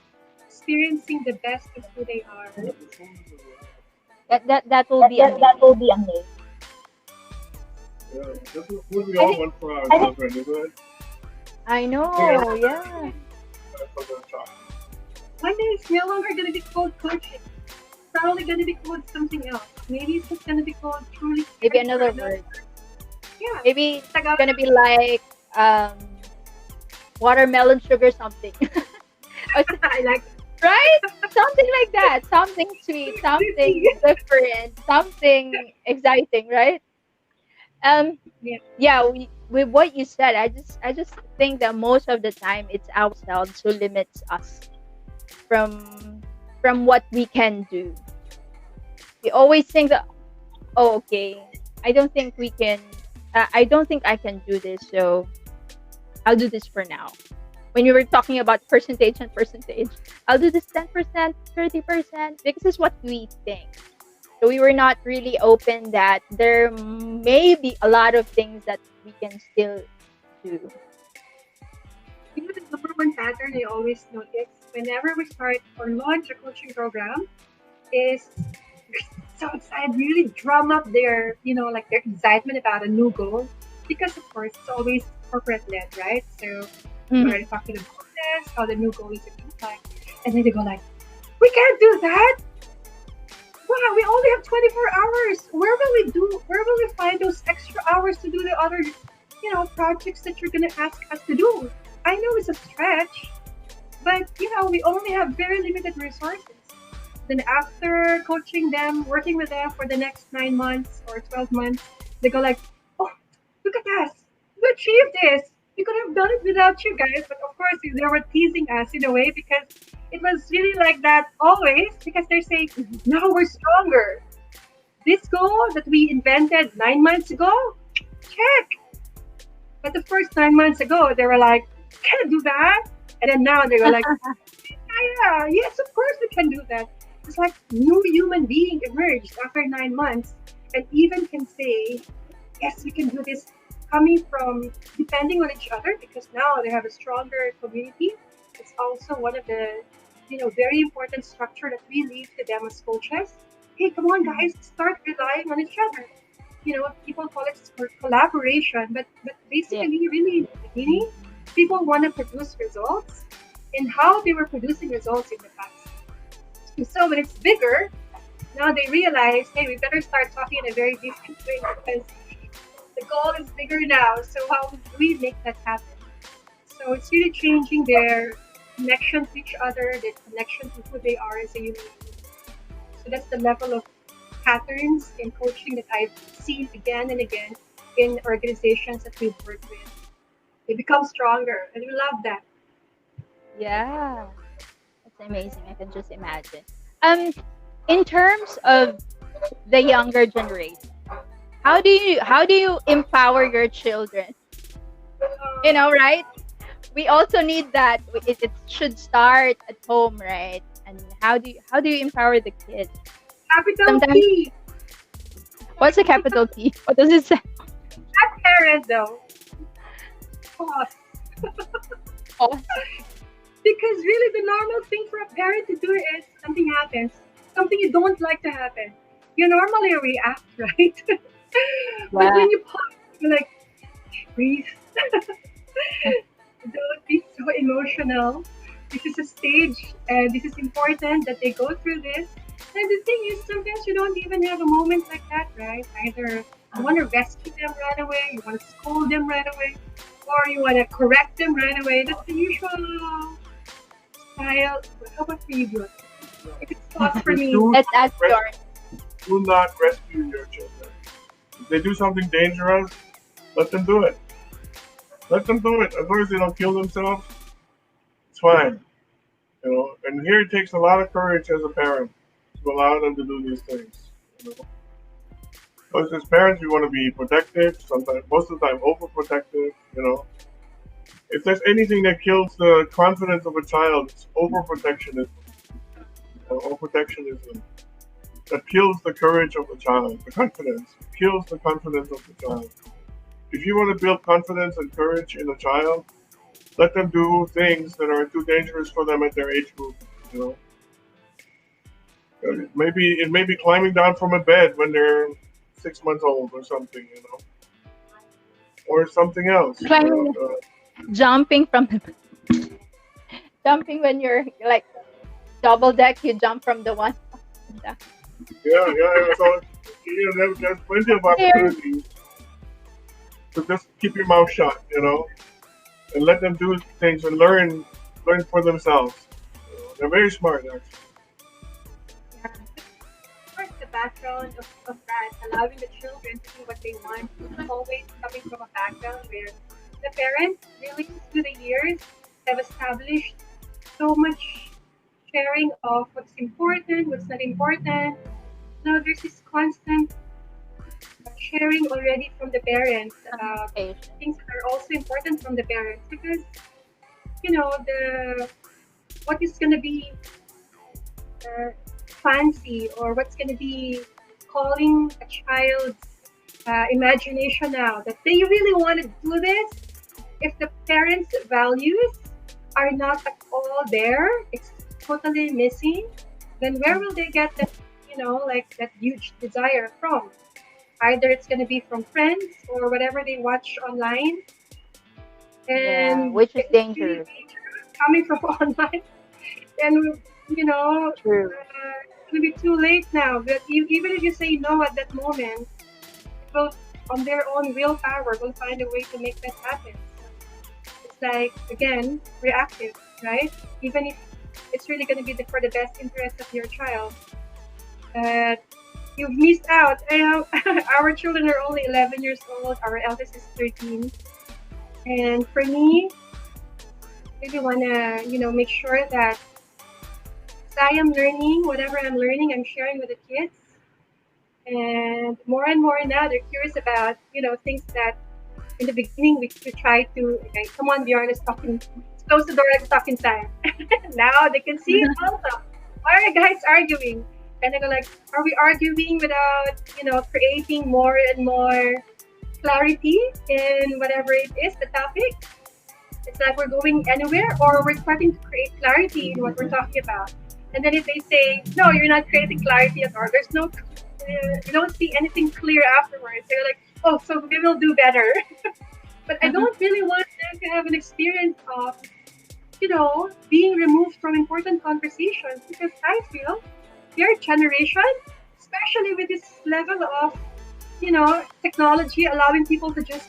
experiencing the best of who they are. That will be amazing. will be amazing. Yeah, that's what we I all think want for our children, isn't it? I Yeah. know, yeah. For their child. One day it's no longer going to be called coaching. It's probably going to be called something else. Maybe it's just going to be called truly Maybe caring for another another. word. Yeah. Maybe it's Tagalog. gonna be like watermelon sugar something. Or I like right? Something like that. Something sweet, something different, something exciting, right? Um yeah. yeah, with what you said, I just think that most of the time it's ourselves who limits us from what we can do. We always think that, oh, okay, I don't think we can I don't think I can do this, so I'll do this for now. When you were talking about percentage and percentage, I'll do this 10%, 30%, because it's what we think. So we were not really open that there may be a lot of things that we can still do. You know, the number one pattern I always notice whenever we start or launch a coaching program is so excited, really drum up their, like their excitement about a new goal. Because of course it's always corporate led, right? So we're Mhm. already talking about this, how the new goal is going to look like. And then they go like, we can't do that. Wow, we only have 24 hours. Where will we find those extra hours to do the other, projects that you're going to ask us to do? I know it's a stretch, but, we only have very limited resources. Then after coaching them, working with them for the next 9 months or 12 months, they go like, oh, look at us. We achieved this. We could have done it without you guys. But of course, they were teasing us in a way because it was really like that always because they're saying, now we're stronger. This goal that we invented 9 months ago, check. But the first 9 months ago, they were like, can't do that. And then now they were like, yeah, yes, of course we can do that. It's like new human being emerged after 9 months and even can say, yes, we can do this coming from depending on each other because now they have a stronger community. It's also one of the, very important structure that we leave to them as coaches. Hey, come on, guys, start relying on each other. People call it collaboration, but Yeah. basically, really, in the beginning, people want to produce results in how they were producing results in the past. And so when it's bigger, now they realize, hey, we better start talking in a very different way because the goal is bigger now. So how do we make that happen? So it's really changing their connection to each other, their connection to who they are as a human being. So that's the level of patterns in coaching that I've seen again and again in organizations that we've worked with. They become stronger, and we love that. Yeah. That's amazing. I can just imagine. Um in terms of the younger generation, how do you empower your children? Right? We also need that. It should start at home, right? And how do you empower the kids? Capital Sometimes, P. what's a capital P? What does it say? Not parent though. Boss. Oh, Because really, the normal thing for a parent to do is something happens, something you don't like to happen. You normally react, right? But yeah. when you pause, you're like, breathe. Don't be so emotional. This is a stage, and this is important that they go through this. And the thing is, sometimes you don't even have a moment like that, right? Either you want to rescue them right away, you want to scold them right away, or you want to correct them right away. That's the usual style. How about for you, Bjorn? If it's pause for me, Do, Let's ask Bjorn. do not rescue your children. If they do something dangerous, let them do it. Let them do it. As long as they don't kill themselves, it's fine. And here it takes a lot of courage as a parent to allow them to do these things. You know? Because as parents, we want to be protective. Sometimes, most of the time, overprotective. If there's anything that kills the confidence of a child, it's overprotectionism. Overprotectionism. that kills the courage of the child, the confidence, kills the confidence of the child. If you want to build confidence and courage in a child, let them do things that are too dangerous for them at their age group. You know, maybe it may be climbing down from a bed when they're 6 months old or something. You know, or something else. Climbing, jumping from jumping when you're like double deck, you jump from the one to the Yeah, yeah. So there's plenty of there. opportunities to just keep your mouth shut. You know, and let them do things and learn for themselves. You know, they're very smart, actually. Yeah. Of course, the background of that, allowing the children to do what they want, is always coming from a background where the parents really, through the years, have established so much sharing of what's important, what's not important. Now there's this constant sharing already from the parents about Communication. things that are also important from the parents because the what is going to be uh, fancy or what's going to be calling a child's imagination now that they really want to do this if the parents' values are not at all there, it's totally missing, then where will they get that, like that huge desire from? Either it's going to be from friends or whatever they watch online. Yeah, And which is it's really dangerous. dangerous coming from online. And, True. it's going to be too late now. But even if you say no at that moment, will, on their own willpower, will find a way to make that happen. It's like, again, reactive, right? Even if it's really going to be for the best interest of your child. But you've missed out. Our children are only 11 years old. Our eldest is 13. And for me, I really want to, make sure that as I am learning, whatever I'm learning, I'm sharing with the kids. And more now, they're curious about, things that in the beginning we tried to, okay, come on, Bjorn is talking, close the door, let's talk inside. Now they can see it also. Why are you guys arguing? And they go like, are we arguing without, creating more and more clarity in whatever it is, the topic? It's like we're going anywhere or we're starting to create clarity in what we're talking about. And then if they say, no, you're not creating clarity at all, there's no, you don't see anything clear afterwards. They're like, oh, so we will do better. But I don't really want them to have an experience of, being removed from important conversations because I feel their generation, especially with this level of, technology allowing people to just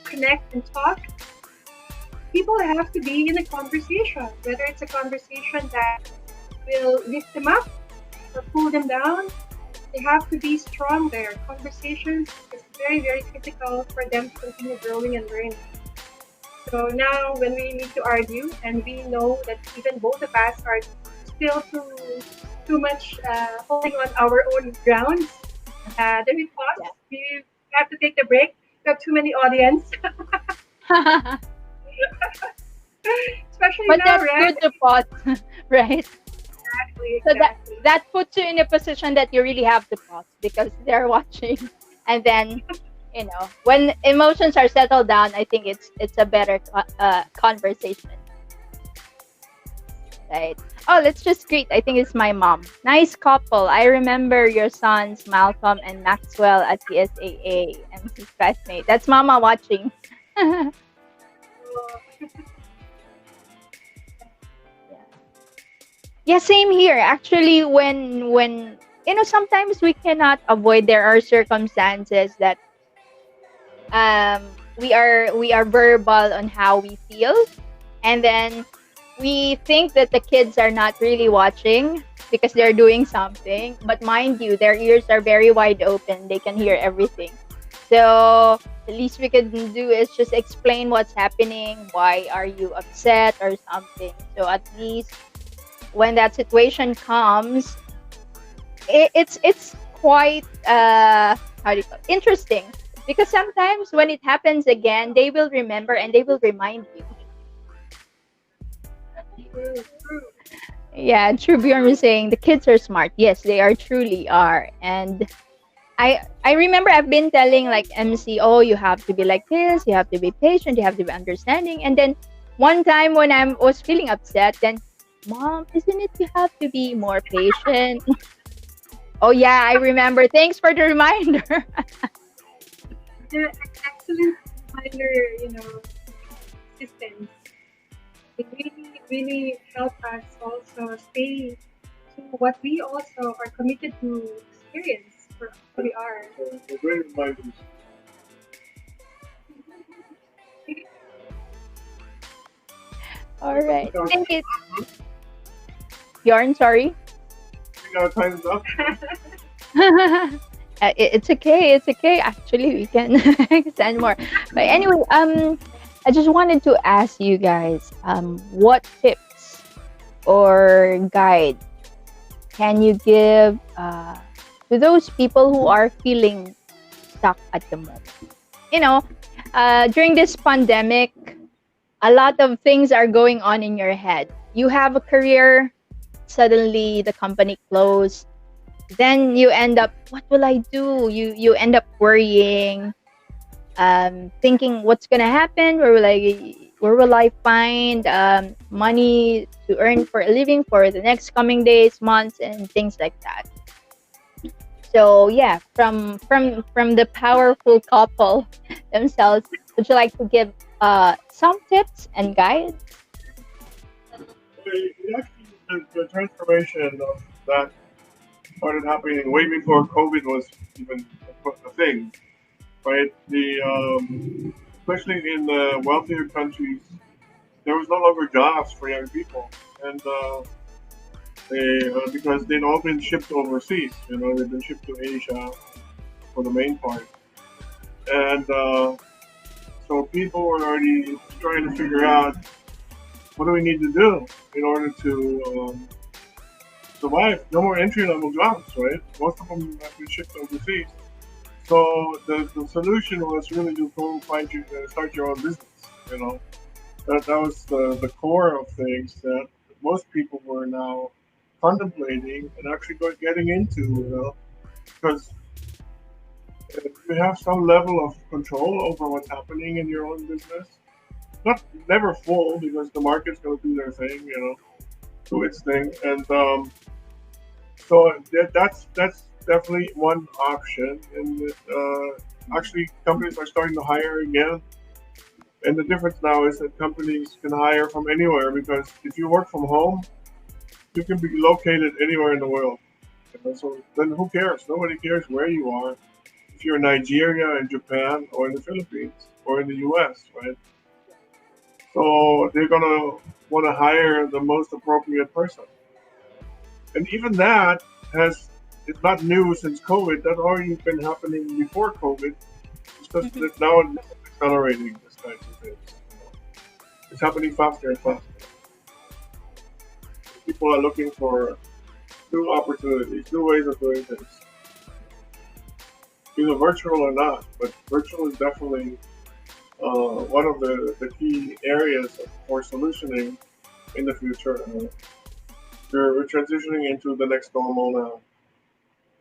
connect and talk, people have to be in a conversation, whether it's a conversation that will lift them up or pull them down. They have to be strong there. Conversations is very, very critical for them to continue growing and learning. So now when we need to argue and we know that even both of us are still too much holding on our own grounds, then we pause. Yeah. We have to take the break. We have too many audience, especially But now, that's right? good to pause, right? Exactly, So that exactly. that puts you in a position that you really have to pause because they're watching, and then when emotions are settled down, I think it's a better conversation, right? Oh, let's just greet. I think it's my mom. Nice couple. I remember your sons Malcolm and Maxwell at the SAA. MC's classmate. That's Mama watching. Yeah. Yeah, same here. Actually, when sometimes we cannot avoid. There are circumstances that we are verbal on how we feel, and then we think that the kids are not really watching because they're doing something. But mind you, their ears are very wide open. They can hear everything. So the least we can do is just explain what's happening. Why are you upset or something? So at least when that situation comes, it's quite how do you call it? Interesting because sometimes when it happens again, they will remember and they will remind you. True, true. Yeah, true. Bjorn was saying the kids are smart. Yes, they are truly are. And I remember I've been telling like MC, oh, you have to be like this, you have to be patient, you have to be understanding. And then one time when I was feeling upset, then Mom, isn't it you have to be more patient? Oh yeah, I remember. Thanks for the reminder. The excellent reminder, systems. It really help us also stay to what we also are committed to experience for who we are. So the great reminders. All right. I I think it's Bjorn, sorry. think our time is up. It's okay. It's okay. Actually, we can send more. But anyway, I just wanted to ask you guys, what tips or guide can you give to those people who are feeling stuck at the moment? You know, during this pandemic, a lot of things are going on in your head. You have a career, suddenly the company closed, then you end up, what will I do? You end up worrying, thinking what's gonna happen, where will I find money to earn for a living for the next coming days, months, and things like that. So yeah, from the powerful couple themselves, would you like to give some tips and guides? Actually, the transformation of that started happening way before COVID was even a thing, right? Especially in the wealthier countries, there was no longer jobs for young people, and because they'd all been shipped overseas. They've been shipped to Asia for the main part, and so people were already trying to figure out what do we need to do in order to survive. No more entry level jobs, right? Most of them have been shipped overseas. So the solution was really to go find you start your own business. You know that was the core of things that most people were now contemplating and actually getting into. Because you have some level of control over what's happening in your own business. Not never full because the market's going to do their thing. Do its thing, and so that's definitely one option. And actually, companies are starting to hire again. And the difference now is that companies can hire from anywhere because if you work from home, you can be located anywhere in the world. So then who cares? Nobody cares where you are. If you're in Nigeria, in Japan, or in the Philippines, or in the US, right? So they're gonna want to hire the most appropriate person. And even that has it's not new since COVID. That's already been happening before COVID. It's just Mhm. that now it's accelerating this kinds of things. It's happening faster and faster. People are looking for new opportunities, new ways of doing things, either virtual or not. But virtual is definitely one of the key areas for solutioning in the future. We're transitioning into the next normal now.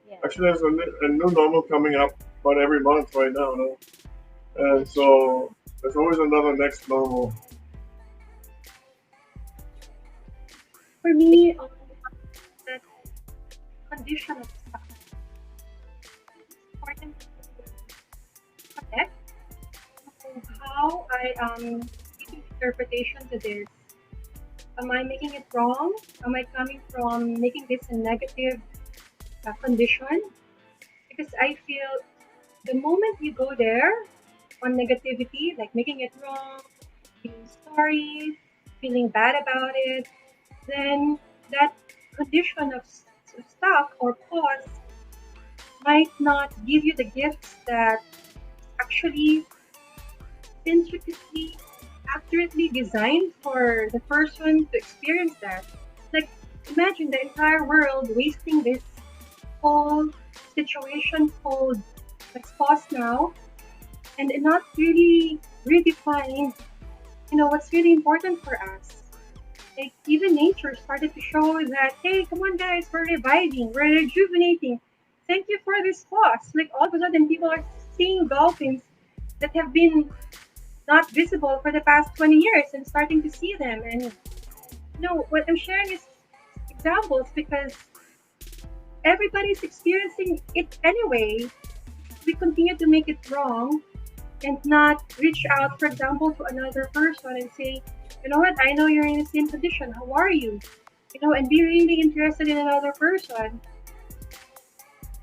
Yeah, Actually, there's a new normal coming up about every month right now, no? And that's true. so there's always another next normal. For me, that condition of stuff is important to connect to how I am giving interpretation to this. Am I making it wrong? Am I coming from making this a negative condition? Because I feel the moment you go there on negativity, like making it wrong, feeling sorry, feeling bad about it, then that condition of stuck or pause might not give you the gifts that actually intricately, accurately designed for the person to experience that. Like, imagine the entire world wasting this whole situation called let's pause now and not really redefine, what's really important for us. Like even nature started to show that, hey, come on guys, we're reviving, we're rejuvenating. Thank you for this pause. Like all of a sudden people are seeing dolphins that have been not visible for the past 20 years and starting to see them. And what I'm sharing is examples because everybody's experiencing it anyway. We continue to make it wrong and not reach out, for example, to another person and say, you know what, I know you're in the same condition. How are you? And be really interested in another person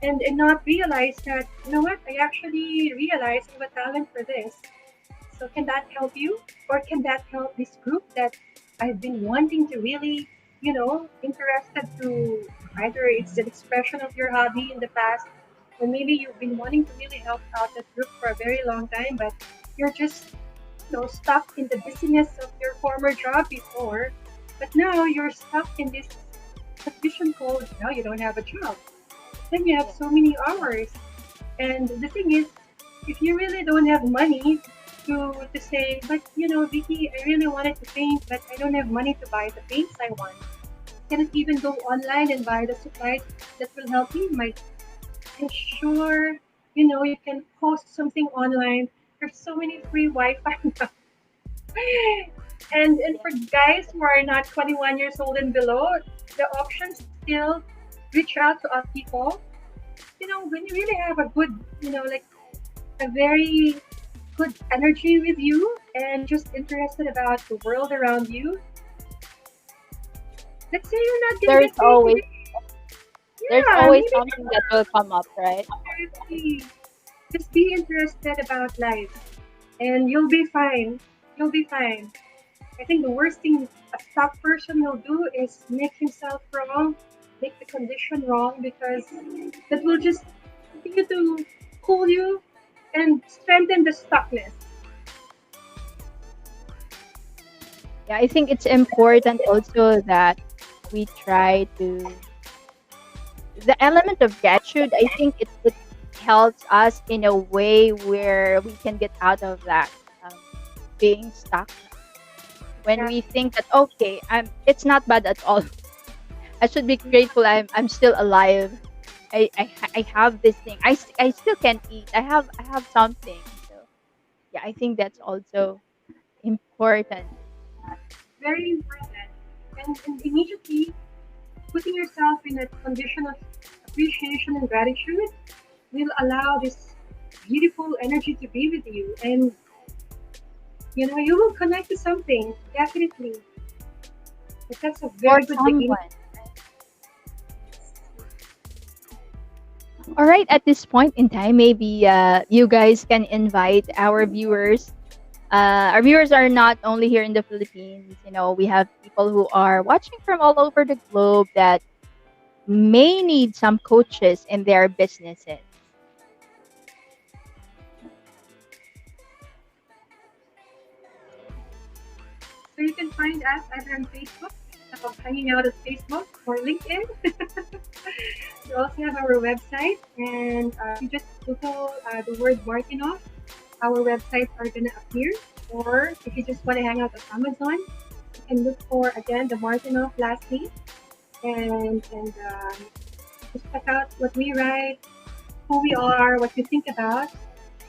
and not realize that, you know what, I actually realize I have a talent for this. So can that help you? Or can that help this group that I've been wanting to really, interested to either it's an expression of your hobby in the past, or maybe you've been wanting to really help out that group for a very long time, but you're just, stuck in the busyness of your former job before, but now you're stuck in this position called now you don't have a job. Then you have Yeah. so many hours. And the thing is, if you really don't have money to say, but Vicky, I really wanted to paint, but I don't have money to buy the paints I want. Cannot even go online and buy the supplies that will help me. My and sure, you can post something online. There's so many free Wi-Fi now. And Yeah. for guys who are not 21 years old and below, the option still reach out to other people. When you really have a good, like a very good energy with you and just interested about the world around you. Let's say you're not gonna There's get paid always today. there's Yeah, always maybe something that will come up, right? seriously, just be interested about life, and you'll be fine. You'll be fine. I think the worst thing a stuck person will do is make himself wrong, make the condition wrong, because that will just continue to pull you and strengthen the stuckness. Yeah, I think it's important also that we try to the element of gratitude. I think it helps us in a way where we can get out of that um, being stuck when Yeah, we think that okay, it's not bad at all. I should be grateful. I'm still alive. I have this thing. I still can eat. I have something. So yeah, I think that's also important. very important. And immediately putting yourself in a condition of appreciation and gratitude will allow this beautiful energy to be with you. And you will connect to something, definitely. But that's a For very good beginning. someone. All right, at this point in time, maybe you guys can invite our viewers. Our viewers are not only here in the Philippines. We have people who are watching from all over the globe that may need some coaches in their businesses. So you can find us either on Facebook, hanging out at Facebook or LinkedIn. We also have our website, and if you just Google the word Martinov, our websites are going to appear. Or if you just want to hang out at Amazon, you can look for again the Martinov last name and just check out what we write, who we are, what you think about,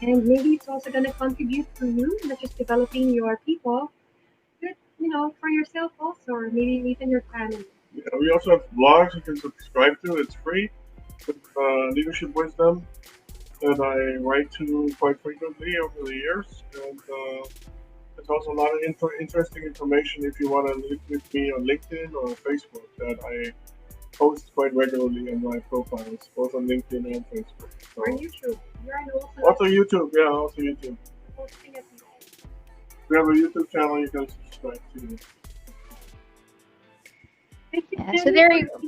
and maybe it's also going to contribute to you, not just developing your people, but for yourself also, or maybe even your family. Yeah, we also have blogs you can subscribe to. It's free with leadership wisdom that I write to quite frequently over the years. And there's also a lot of interesting information if you want to link with me on LinkedIn or Facebook that I post quite regularly on my profiles, both on LinkedIn and Facebook. Or So YouTube. You're also YouTube, yeah, also YouTube. posting at We have a YouTube channel you can subscribe to. Thank you, Yeah, so Jen, there for you go.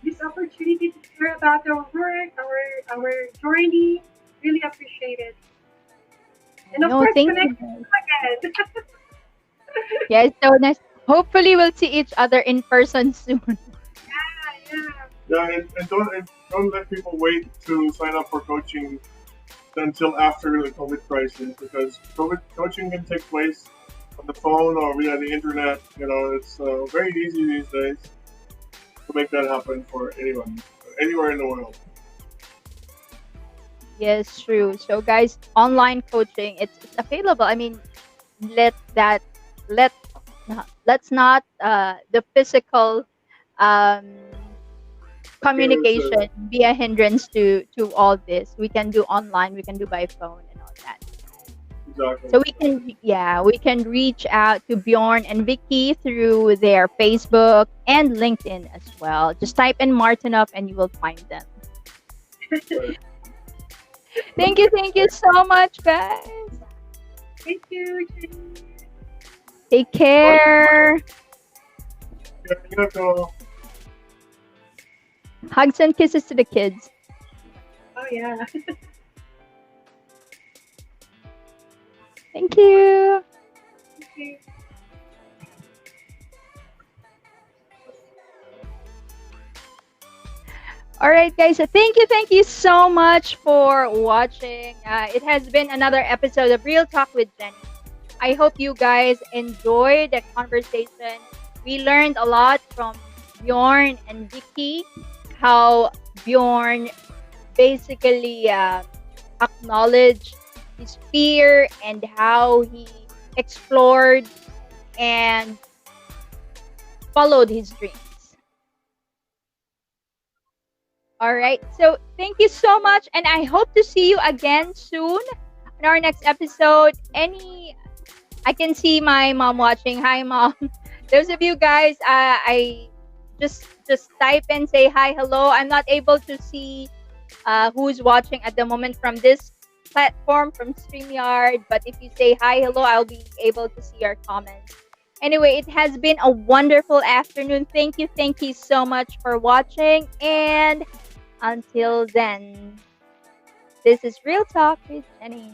this opportunity to share about our work, our journey. Really appreciate it. And of No, course, thank connect you, guys. again. Yeah, it's so nice. Hopefully, we'll see each other in person soon. Yeah. Yeah, and don't let people wait to sign up for coaching until after the COVID crisis because COVID coaching can take place on the phone or via the internet. It's very easy these days to make that happen for anyone, anywhere in the world. Yes, true. So guys, online coaching, it's available. I mean, let that let let's not the physical um Appearances, communication be a hindrance to all this. We can do online, we can do by phone and all that. exactly. So we can reach out to Bjorn and Vicky through their Facebook and LinkedIn as well. Just type in Martin up and you will find them. Right. Thank you so much, guys. Thank you, Jenny. Take But care. yeah, you have to. Hugs and kisses to the kids. Oh yeah. Thank you. Okay. All right, guys. So thank you so much for watching. It has been another episode of Real Talk with Jenny. I hope you guys enjoyed the conversation. We learned a lot from Bjorn and Vicky, how Bjorn basically acknowledged his fear and how he explored and followed his dreams. All right. So thank you so much. And I hope to see you again soon in our next episode. I can see my mom watching. Hi, mom. Those of you guys, I just type and say hi, hello. I'm not able to see who's watching at the moment from this platform from StreamYard, but if you say hi, hello, I'll be able to see your comments. Anyway, it has been a wonderful afternoon. Thank you so much for watching. And until then, this is Real Talk with Jenny.